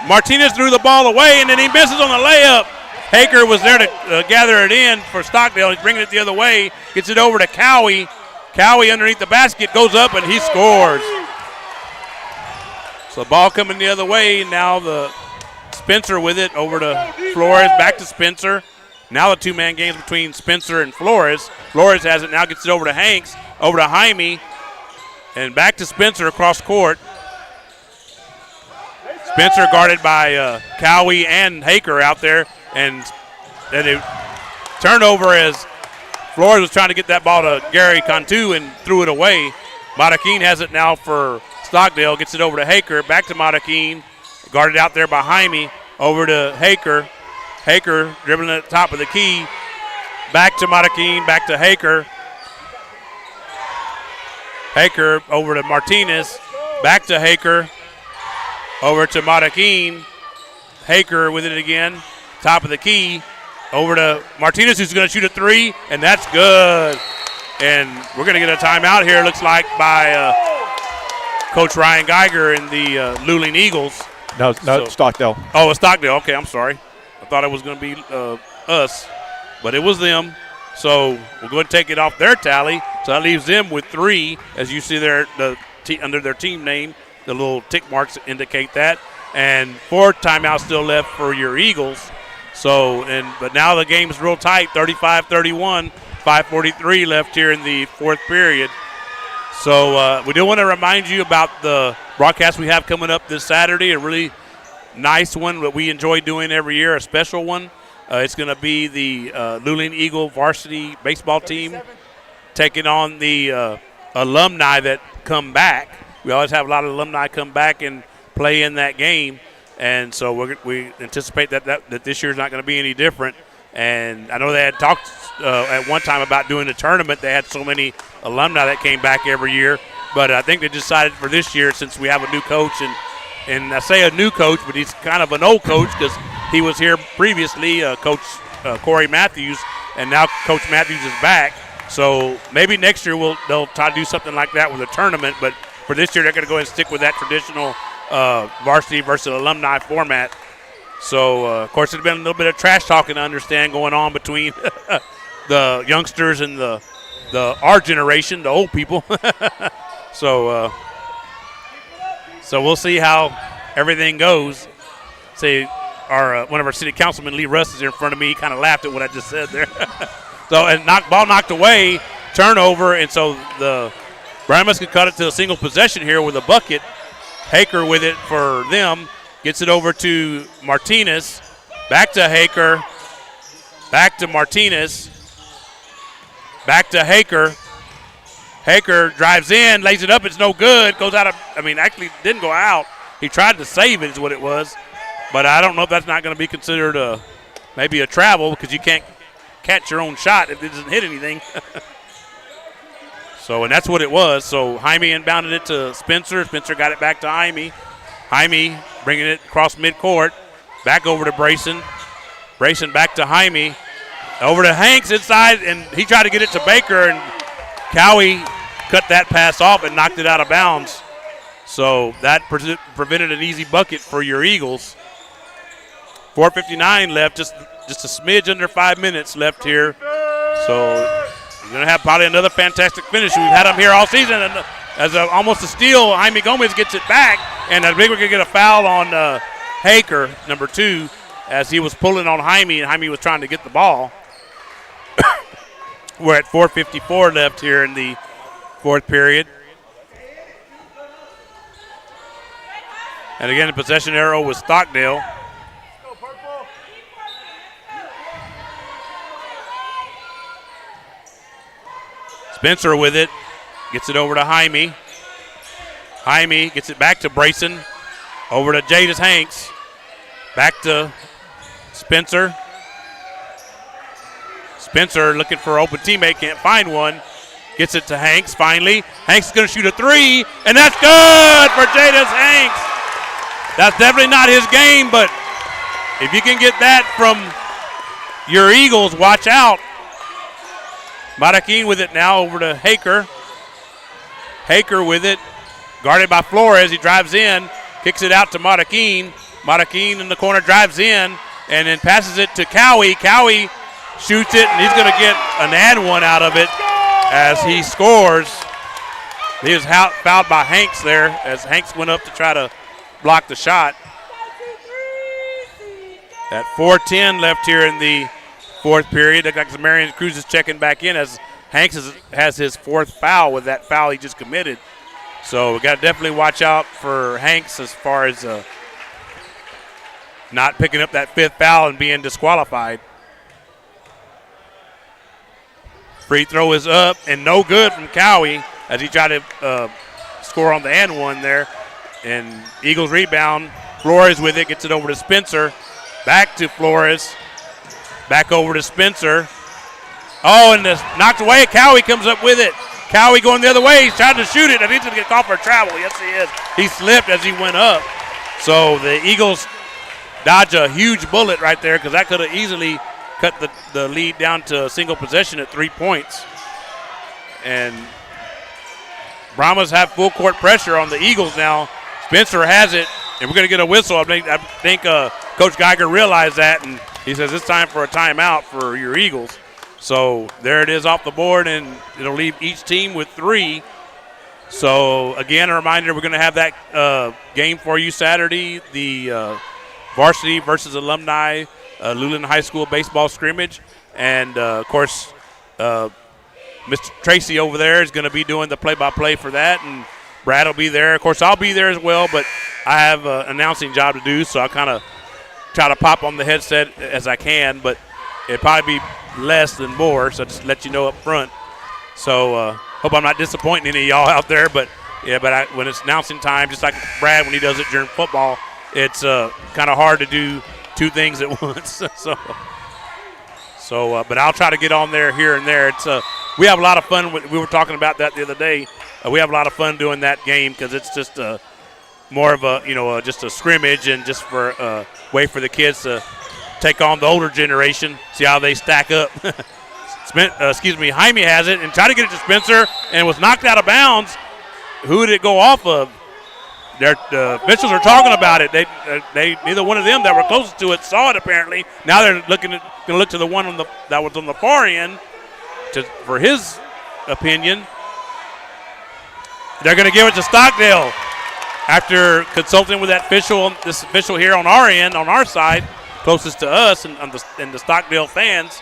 Martinez threw the ball away, and then he misses on the layup. Haker was there to gather it in for Stockdale. He's bringing it the other way. Gets it over to Cowie. Cowie underneath the basket goes up, and he scores. So the ball coming the other way. Now the Spencer with it over to Flores. Back to Spencer. Now the two-man games between Spencer and Flores. Flores has it now. Gets it over to Hanks. Over to Jaime. And back to Spencer across court. Spencer guarded by Cowie and Haker out there. And then a turnover as Flores was trying to get that ball to Gary Cantu and threw it away. Matakin has it now for Stockdale. Gets it over to Haker. Back to Matakin. Guarded out there by Jaime. Over to Haker. Haker dribbling at the top of the key. Back to Matakin. Back to Haker. Haker over to Martinez. Back to Haker. Over to Matakin. Haker with it again. Top of the key. Over to Martinez, who's going to shoot a three, and that's good. And we're going to get a timeout here, looks like, by Coach Ryan Geiger and the Luling Eagles. No, Stockdale. Oh, it's Stockdale. Okay, I'm sorry. I thought it was going to be us, but it was them. So we'll go ahead and take it off their tally. So that leaves them with 3, as you see there under their team name. The little tick marks indicate that. And 4 timeouts still left for your Eagles. But now the game's real tight, 35-31, 5:43 left here in the fourth period. So we do want to remind you about the broadcast we have coming up this Saturday, a really nice one that we enjoy doing every year, a special one. It's going to be the Luling Eagle varsity baseball team taking on the alumni that come back. We always have a lot of alumni come back and play in that game, and so we anticipate that this year's not going to be any different. And I know they had talked at one time about doing a tournament. They had so many alumni that came back every year, but I think they decided for this year, since we have a new coach, and I say a new coach, but he's kind of an old coach because he was here previously, Coach Corey Matthews, and now Coach Matthews is back. So maybe next year they'll try to do something like that with a tournament, but for this year they're going to go ahead and stick with that traditional varsity versus alumni format. So, of course, there's been a little bit of trash talking, I understand, going on between the youngsters and our generation, the old people. So we'll see how everything goes. Say, one of our city councilmen, Lee Russ, is here in front of me. He kind of laughed at what I just said there. So, and ball knocked away, turnover, and so the Brahmas could cut it to a single possession here with a bucket. Haker with it for them. Gets it over to Martinez. Back to Haker. Back to Martinez. Back to Haker. Haker drives in, lays it up. It's no good. Goes out of, actually didn't go out. He tried to save it is what it was. But I don't know if that's not going to be considered maybe a travel because you can't catch your own shot if it doesn't hit anything. And that's what it was. So Jaime inbounded it to Spencer. Spencer got it back to Jaime. Jaime bringing it across midcourt. Back over to Brayson. Brayson back to Jaime. Over to Hanks inside, and he tried to get it to Baker, and Cowie cut that pass off and knocked it out of bounds. So that prevented an easy bucket for your Eagles. 4:59 left, just a smidge under 5 minutes left here. So you're going to have probably another fantastic finish. We've had them here all season, and as almost a steal, Jaime Gomez gets it back, and I think we're going to get a foul on Haker, number 2, as he was pulling on Jaime, and Jaime was trying to get the ball. We're at 4:54 left here in the fourth period. And again, the possession arrow was Stockdale. Spencer with it. Gets it over to Jaime. Jaime gets it back to Brayson. Over to Jadis Hanks. Back to Spencer. Spencer looking for an open teammate. Can't find one. Gets it to Hanks finally. Hanks is going to shoot a 3, and that's good for Jadis Hanks. That's definitely not his game, but if you can get that from your Eagles, watch out. Maraquin with it now over to Haker. Haker with it, guarded by Flores. He drives in, kicks it out to Maraquin. Maraquin in the corner drives in, and then passes it to Cowie. Cowie shoots it, and he's going to get an and one out of it as he scores. He was fouled by Hanks there as Hanks went up to try to block the shot. At 4:10 left here in the fourth period. Looks like Marion Cruz is checking back in as Hanks has his fourth foul with that foul he just committed. So we got to definitely watch out for Hanks as far as not picking up that fifth foul and being disqualified. Free throw is up and no good from Cowie as he tried to score on the and one there. And Eagles rebound. Flores with it, gets it over to Spencer. Back to Flores. Back over to Spencer. Oh, and this knocked away. Cowie comes up with it. Cowie going the other way. He's trying to shoot it. I think he's going to get caught for a travel. Yes, he is. He slipped as he went up. So the Eagles dodge a huge bullet right there because that could have easily cut the lead down to a single possession at 3 points. And Brahmas have full court pressure on the Eagles now. Spencer has it, and we're going to get a whistle. I think Coach Geiger realized that, and he says it's time for a timeout for your Eagles. So there it is off the board, and it'll leave each team with 3. So, again, a reminder, we're going to have that game for you Saturday, the varsity versus alumni Luling High School baseball scrimmage. And, of course, Mr. Tracy over there is going to be doing the play-by-play for that, and Brad will be there. Of course, I'll be there as well, but I have an announcing job to do, so I kind of try to pop on the headset as I can, but it'd probably be less than more, so just let you know up front. So hope I'm not disappointing any of y'all out there, but when it's announcing time, just like Brad when he does it during football, it's kind of hard to do two things at once. But I'll try to get on there here and there. It's we have a lot of fun. We were talking about that the other day. We have a lot of fun doing that game because it's just more of a just a scrimmage and just for a way for the kids to take on the older generation, see how they stack up. Jaime has it and tried to get it to Spencer and was knocked out of bounds. Who did it go off of? The officials are talking about it. They neither one of them that were closest to it saw it apparently. Now they're going to look to the one that was on the far end for his opinion. They're going to give it to Stockdale after consulting with this official here on our end, on our side, closest to us and the Stockdale fans.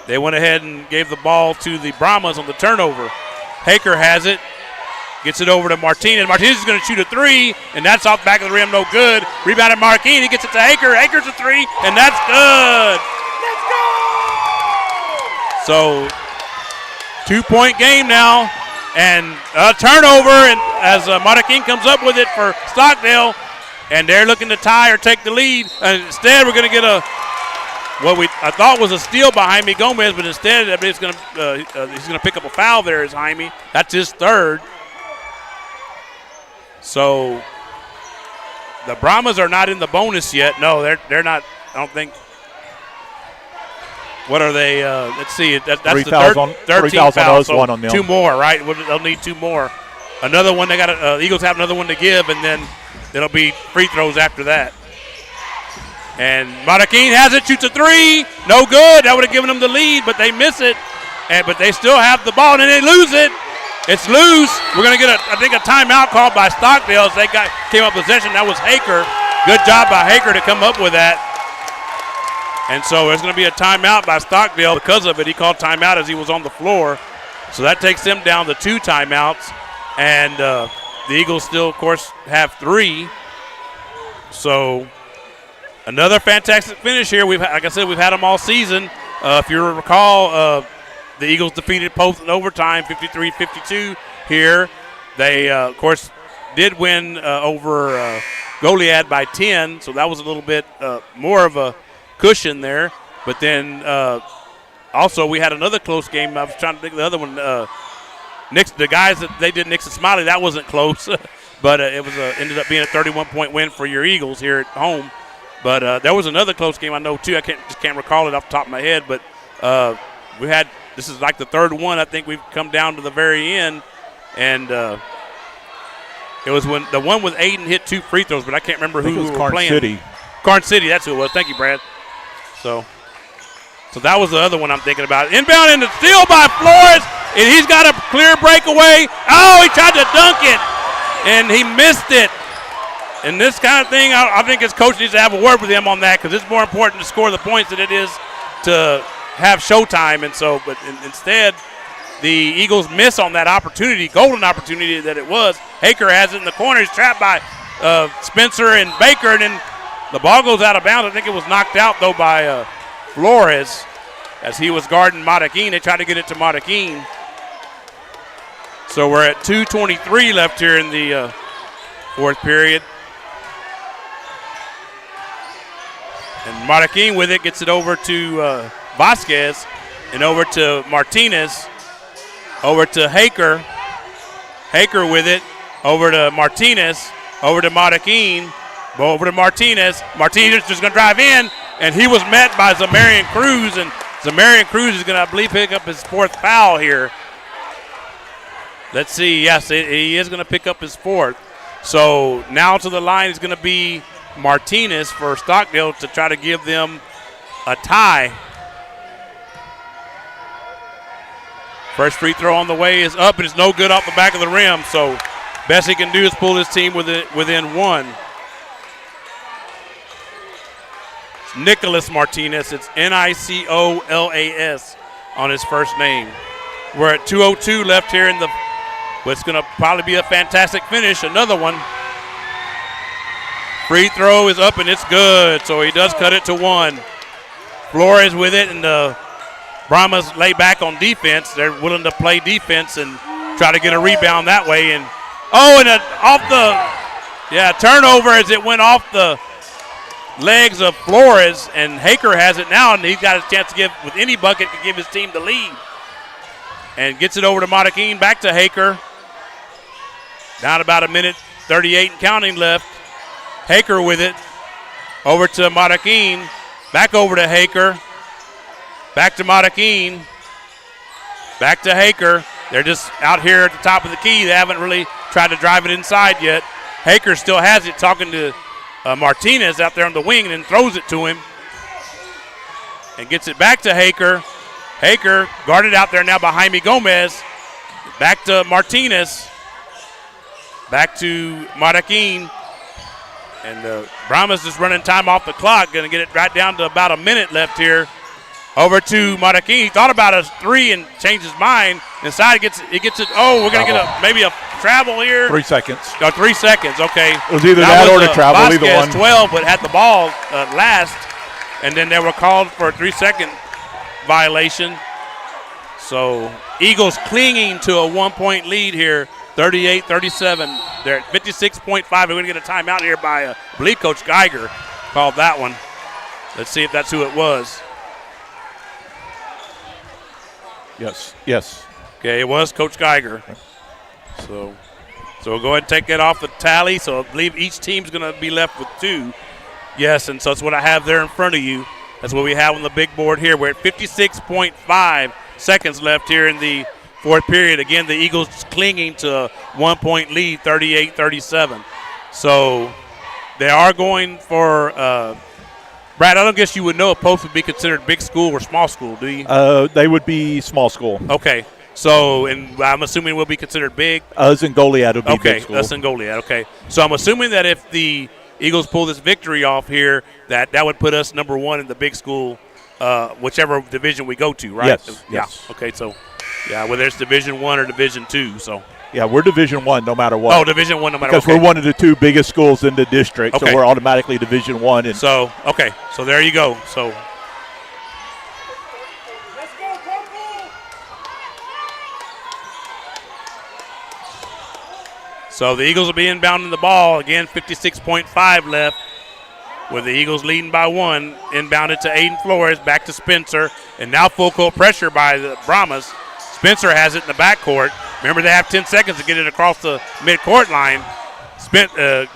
They went ahead and gave the ball to the Brahmas on the turnover. Haker has it. Gets it over to Martinez. Martinez is going to shoot a three, and that's off the back of the rim, no good. Rebounded Marquine. He gets it to Haker. Haker's a three, and that's good. Let's go! So, 2-point game now, and a turnover, and as Marquine comes up with it for Stockdale, and they're looking to tie or take the lead. And instead, we're going to get I thought was a steal by Jaime Gomez, but instead he's going to pick up a foul there as Jaime. That's his third. So the Brahmas are not in the bonus yet. No, they're not. I don't think. What are they? Let's see. That's the 13th foul. So one on them. Two more, right? They'll need two more. Another one. They got. The Eagles have another one to give, and then it'll be free throws after that. And Marquine has it, shoots a three. No good. That would have given them the lead, but they miss it. But they still have the ball, and they lose it. It's loose. We're going to get, a timeout called by Stockdale as they came up possession. That was Haker. Good job by Haker to come up with that. And so there's going to be a timeout by Stockdale because of it. He called timeout as he was on the floor. So that takes them down to 2 timeouts. And the Eagles still, of course, have 3. So another fantastic finish here. Like I said, we've had them all season. If you recall, the Eagles defeated Post in overtime, 53-52 here. They, of course, did win over Goliad by 10, so that was a little bit more of a cushion there. But then also we had another close game. I was trying to think of the other one. The guys that they did, Nix and Smiley, that wasn't close. But it was ended up being a 31-point win for your Eagles here at home. But there was another close game I know, too. I just can't recall it off the top of my head. But we had – this is like the third one. I think we've come down to the very end. And it was when the one with Aiden hit 2 free throws, but I can't remember who we were playing. City. Carn City, that's who it was. Thank you, Brad. So that was the other one I'm thinking about. Inbound and the steal by Flores, and he's got a clear breakaway. Oh, he tried to dunk it, and he missed it. And this kind of thing, I think his coach needs to have a word with him on that because it's more important to score the points than it is to have showtime. And so, but instead, the Eagles miss on that opportunity, golden opportunity that it was. Haker has it in the corner. He's trapped by Spencer and Baker, and then the ball goes out of bounds. I think it was knocked out, though, by Flores as he was guarding Marquine. They tried to get it to Marquine. So we're at 2:23 left here in the fourth period. And Marquine with it gets it over to Vasquez and over to Martinez, over to Haker. Haker with it, over to Martinez, over to Marquine, over to Martinez. Martinez just going to drive in, and he was met by Zamarian Cruz, and Zamarian Cruz is going to, I believe, pick up his 4th foul here. Let's see. Yes, he is going to pick up his 4th. So now to the line is going to be Martinez for Stockdale to try to give them a tie. First free throw on the way is up, and it's no good off the back of the rim. So best he can do is pull his team within 1. It's Nicholas Martinez. It's Nicolas on his first name. We're at 2:02 left here in what's going to probably be a fantastic finish. Another one. Free throw is up and it's good, so he does cut it to 1. Flores with it, and the Brahmas lay back on defense. They're willing to play defense and try to get a rebound that way. And turnover as it went off the legs of Flores, and Haker has it now, and he's got a chance to give, with any bucket, to give his team the lead. And gets it over to Matakin, back to Haker. Down about a minute 38 and counting left. Haker with it, over to Matakin, back over to Haker, back to Matakin, back to Haker. They're just out here at the top of the key. They haven't really tried to drive it inside yet. Haker still has it, talking to Martinez out there on the wing, and then throws it to him and gets it back to Haker. Haker guarded out there now by Jaime Gomez. Back to Martinez. Back to Matakin. And Brahmas is running time off the clock. Going to get it right down to about a minute left here. Over to Matakin. He thought about a 3 and changed his mind. Inside he gets it. Oh, we're going to get maybe a travel here. 3 seconds. 3 seconds, okay. It was either that or the travel, Vasquez, either one. 12, but had the ball last. And then they were called for a 3-second violation. So Eagles clinging to a 1-point lead here, 38-37. They're at 56.5. We're going to get a timeout here by, I believe, Coach Geiger called that one. Let's see if that's who it was. Yes. Okay, it was Coach Geiger. So we'll go ahead and take that off the tally. So I believe each team's going to be left with 2. Yes, and so that's what I have there in front of you. That's what we have on the big board here. We're at 56.5 seconds left here in the fourth period. Again, the Eagles clinging to a 1-point lead, 38-37. So they are going for Brad, I don't guess you would know if Post would be considered big school or small school, do you? They would be small school. Okay. So, and I'm assuming will be considered big? Us and Goliad would be big school. Okay, us and Goliad, okay. So I'm assuming that if the Eagles pull this victory off here, that would put us number 1 in the big school, whichever division we go to, right? Yes. Yeah. Okay, so, whether it's Division 1 or Division 2, so. Yeah, we're Division 1 no matter what. Oh, Division 1 no matter what. Because we're one of the 2 biggest schools in the district, okay. So we're automatically Division 1. And so, okay, so there you go. So. So the Eagles will be inbounding the ball. Again, 56.5 left with the Eagles leading by 1. Inbounded to Aiden Flores, back to Spencer. And now full court pressure by the Brahmas. Spencer has it in the backcourt. Remember, they have 10 seconds to get it across the midcourt line.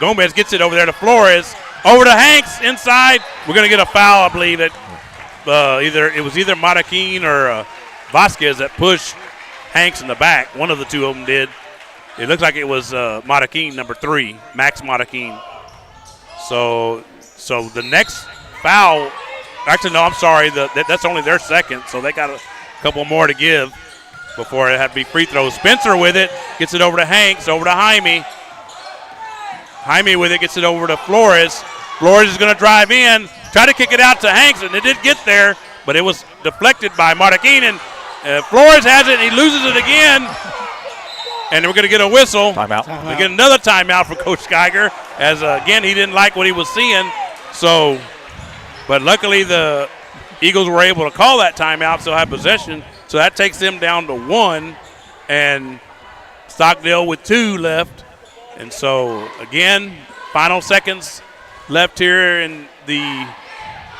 Gomez gets it over there to Flores. Over to Hanks, inside. We're going to get a foul, I believe, that it was either Matakin or Vasquez that pushed Hanks in the back. One of the 2 of them did. It looks like it was Matakin, number 3, Max Matakin. So the next foul, actually, no, I'm sorry. That's only their second, so they got a couple more to give before it had to be free throws. Spencer with it, gets it over to Hanks, over to Jaime. Jaime with it, gets it over to Flores. Flores is going to drive in, try to kick it out to Hanks, and it did get there, but it was deflected by Matakin, and Flores has it, and he loses it again. And we're going to get a whistle. Timeout. We get another timeout for Coach Geiger, as, again, he didn't like what he was seeing. So, but luckily the Eagles were able to call that timeout, so have possession. So that takes them down to 1, and Stockdale with 2 left. And so, again, final seconds left here in the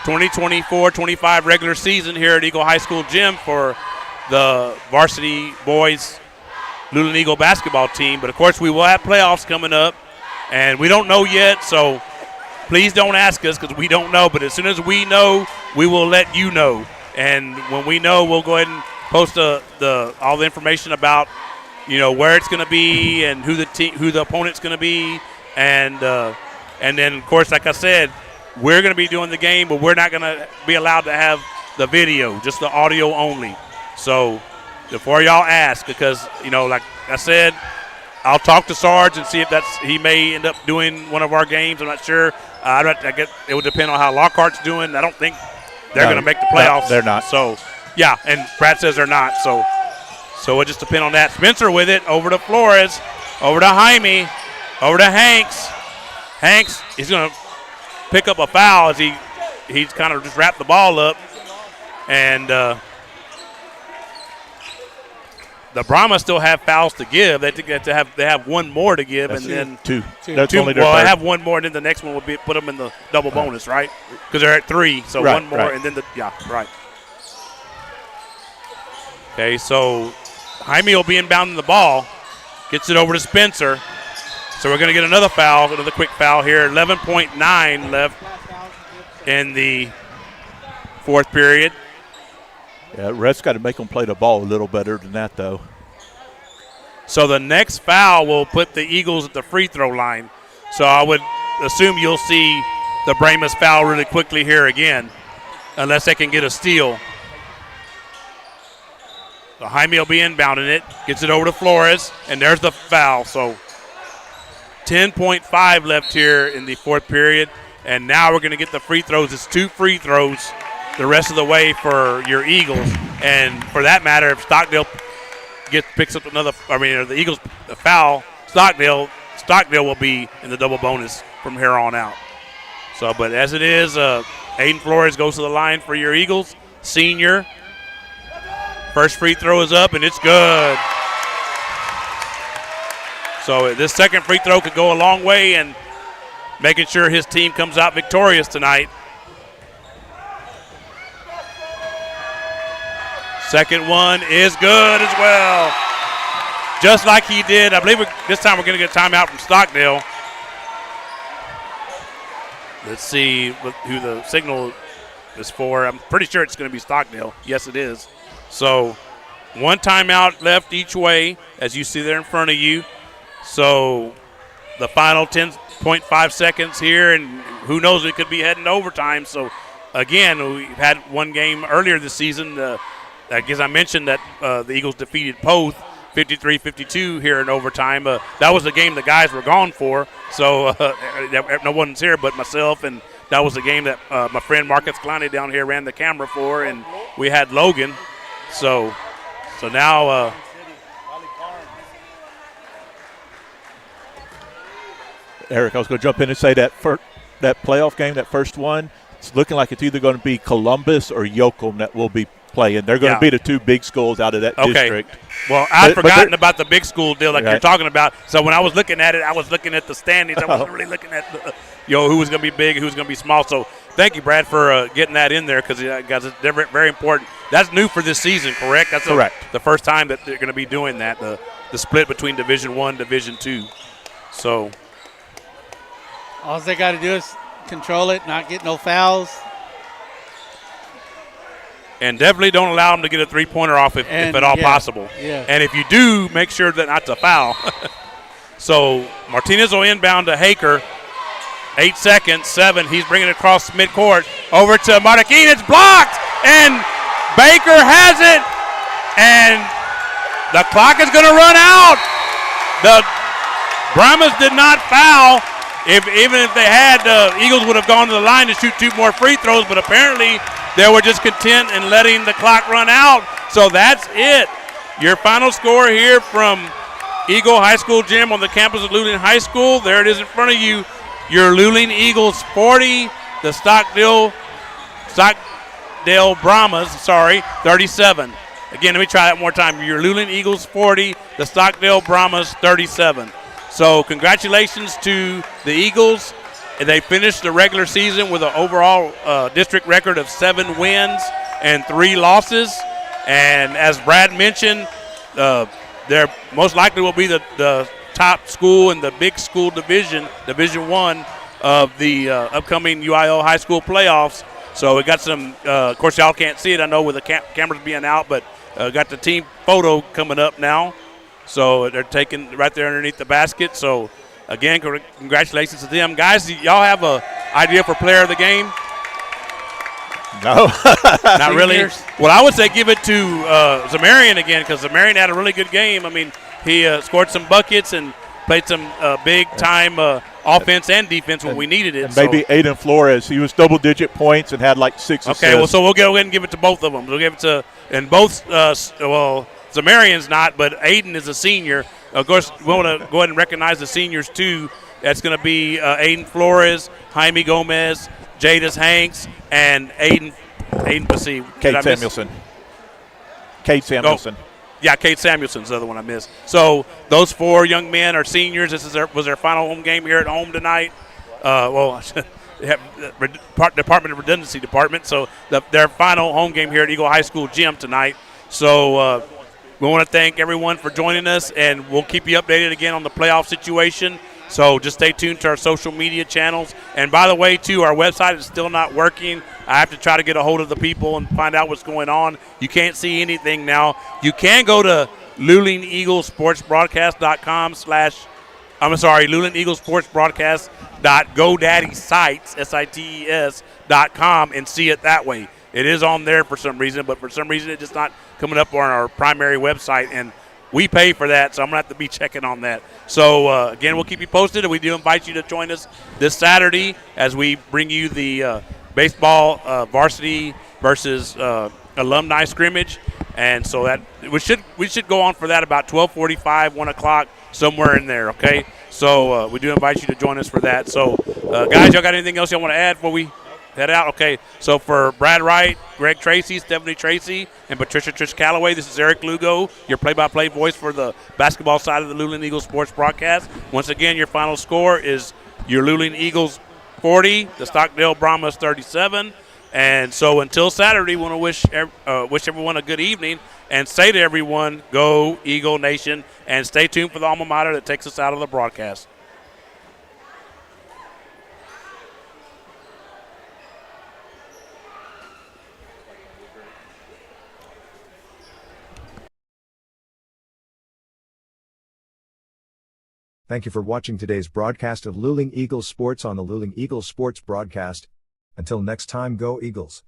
2024-25 regular season here at Eagle High School Gym for the varsity boys Luling Eagle basketball team. But, of course, we will have playoffs coming up, and we don't know yet, so please don't ask us because we don't know. But as soon as we know, we will let you know. And when we know, we'll go ahead and post all the information about, where it's going to be and who the opponent's going to be. And then, of course, like I said, we're going to be doing the game, but we're not going to be allowed to have the video, just the audio only. So before y'all ask, because, like I said, I'll talk to Sarge and see if he may end up doing one of our games. I'm not sure. I guess it would depend on how Lockhart's doing. I don't think they're going to make the playoffs. They're not. So, yeah, and Brad says they're not. So So it just depends on that. Spencer with it, over to Flores, over to Jaime, over to Hanks. Hanks, he's going to pick up a foul as he's kind of just wrapped the ball up. And the Brahmas still have fouls to give. They have one more to give. That's and then two. That's two. Well, I have one more, and then the next one will be put them in the double bonus, right? Because they're at 3, so right, one more, right. and then right. Okay, so Jaime will be inbounding the ball, gets it over to Spencer. So we're going to get another foul, another quick foul here. 11.9 left in the fourth period. Yeah, ref's got to make them play the ball a little better than that, though. So the next foul will put the Eagles at the free throw line. So I would assume you'll see the Brahmas foul really quickly here again, unless they can get a steal. So Jaime will be inbounding it, gets it over to Flores, and there's the foul. So 10.5 left here in the fourth period, and now we're going to get the free throws. It's 2 free throws the rest of the way for your Eagles. And for that matter, if Stockdale picks up or the Eagles foul Stockdale will be in the double bonus from here on out. So, but as it is, Aiden Flores goes to the line for your Eagles, senior. First free throw is up, and it's good. So this second free throw could go a long way in making sure his team comes out victorious tonight. Second one is good as well. Just like he did. I believe this time we're going to get a timeout from Stockdale. Let's see who the signal is for. I'm pretty sure it's going to be Stockdale. Yes, it is. So one timeout left each way, as you see there in front of you. So the final 10.5 seconds here, and who knows, it could be heading to overtime. So, again, we've had one game earlier this season. I guess I mentioned that the Eagles defeated Poth 53-52 here in overtime. That was the game the guys were gone for. So no one's here but myself, and that was the game that my friend Marcus Kalani down here ran the camera for, and we had Logan. So now Eric, I was going to jump in and say that that playoff game, that first one, it's looking like it's either going to be Columbus or Yoakum that will be playing. They're going to be the 2 big schools out of that district. Well, I'd forgotten about the big school deal like you're talking about. So when I was looking at it, I was looking at the standings. I wasn't really looking at who was going to be big, who was going to be small. So thank you, Brad, for getting that in there because guys, it's very important. That's new for this season, correct? That's correct. The first time that they're going to be doing that, the split between Division I, Division II. So all they got to do is control it, not get no fouls. And definitely don't allow them to get a three-pointer off if at all possible. Yeah. And if you do, make sure that not to foul. So Martinez will inbound to Haker. 8 seconds, 7. He's bringing it across midcourt. Over to Marroquin. It's blocked. And Baker has it. And the clock is going to run out. The Brahmas did not foul. Even if they had, the Eagles would have gone to the line to shoot 2 more free throws, but apparently they were just content in letting the clock run out. So that's it. Your final score here from Eagle High School Gym on the campus of Luling High School. There it is in front of you. Your Luling Eagles 40, the Stockdale Brahmas, 37. Again, let me try that one more time. Your Luling Eagles 40, the Stockdale Brahmas 37. So congratulations to the Eagles. They finished the regular season with an overall district record of 7 wins and 3 losses. And as Brad mentioned, they're most likely will be the top school in the big school Division I of the upcoming UIO high school playoffs. So we got some, of course, y'all can't see it, I know, with the cameras being out, but got the team photo coming up now. So they're taking right there underneath the basket. So, again, congratulations to them. Guys, y'all have an idea for player of the game? No. Not really? Well, I would say give it to Zamarian again because Zamarian had a really good game. I mean, he scored some buckets and played some big-time offense and defense when we needed it. And maybe Aiden Flores. He was double-digit points and had like 6 assists. Okay, well, so we'll go ahead and give it to both of them. We'll give it to – and both Zamarion's not, but Aiden is a senior. Of course, we want to go ahead and recognize the seniors, too. That's going to be Aiden Flores, Jaime Gomez, Jadis Hanks, and Aiden Bassi. Cade Samuelson. Cade Samuelson. Yeah, Cade Samuelson's the other one I missed. So those 4 young men are seniors. This was their final home game here at home tonight. Department of Redundancy Department. So their final home game here at Eagle High School gym tonight. So we want to thank everyone for joining us, and we'll keep you updated again on the playoff situation. So just stay tuned to our social media channels. And by the way, too, our website is still not working. I have to try to get a hold of the people and find out what's going on. You can't see anything now. You can go to Luling Eagles-Sportsbroadcast.com Luling Eagles-Sportsbroadcast.GoDaddy sites, sites.com, and see it that way. It is on there for some reason, but for some reason it's just not coming up on our primary website, and we pay for that, so I'm going to have to be checking on that. So, again, we'll keep you posted, and we do invite you to join us this Saturday as we bring you the baseball varsity versus alumni scrimmage. And so that we should go on for that about 12:45, 1 o'clock, somewhere in there, okay? So we do invite you to join us for that. So, guys, y'all got anything else y'all want to add before we head out? Okay, so for Brad Wright, Greg Tracy, Stephanie Tracy, and Patricia Trish Calloway, this is Eric Lugo, your play-by-play voice for the basketball side of the Luling Eagles sports broadcast. Once again, your final score is your Luling Eagles 40, the Stockdale Brahmas 37. And so until Saturday, we want to wish everyone a good evening and say to everyone, go Eagle Nation, and stay tuned for the alma mater that takes us out of the broadcast. Thank you for watching today's broadcast of Luling Eagles Sports on the Luling Eagles Sports broadcast. Until next time, go Eagles.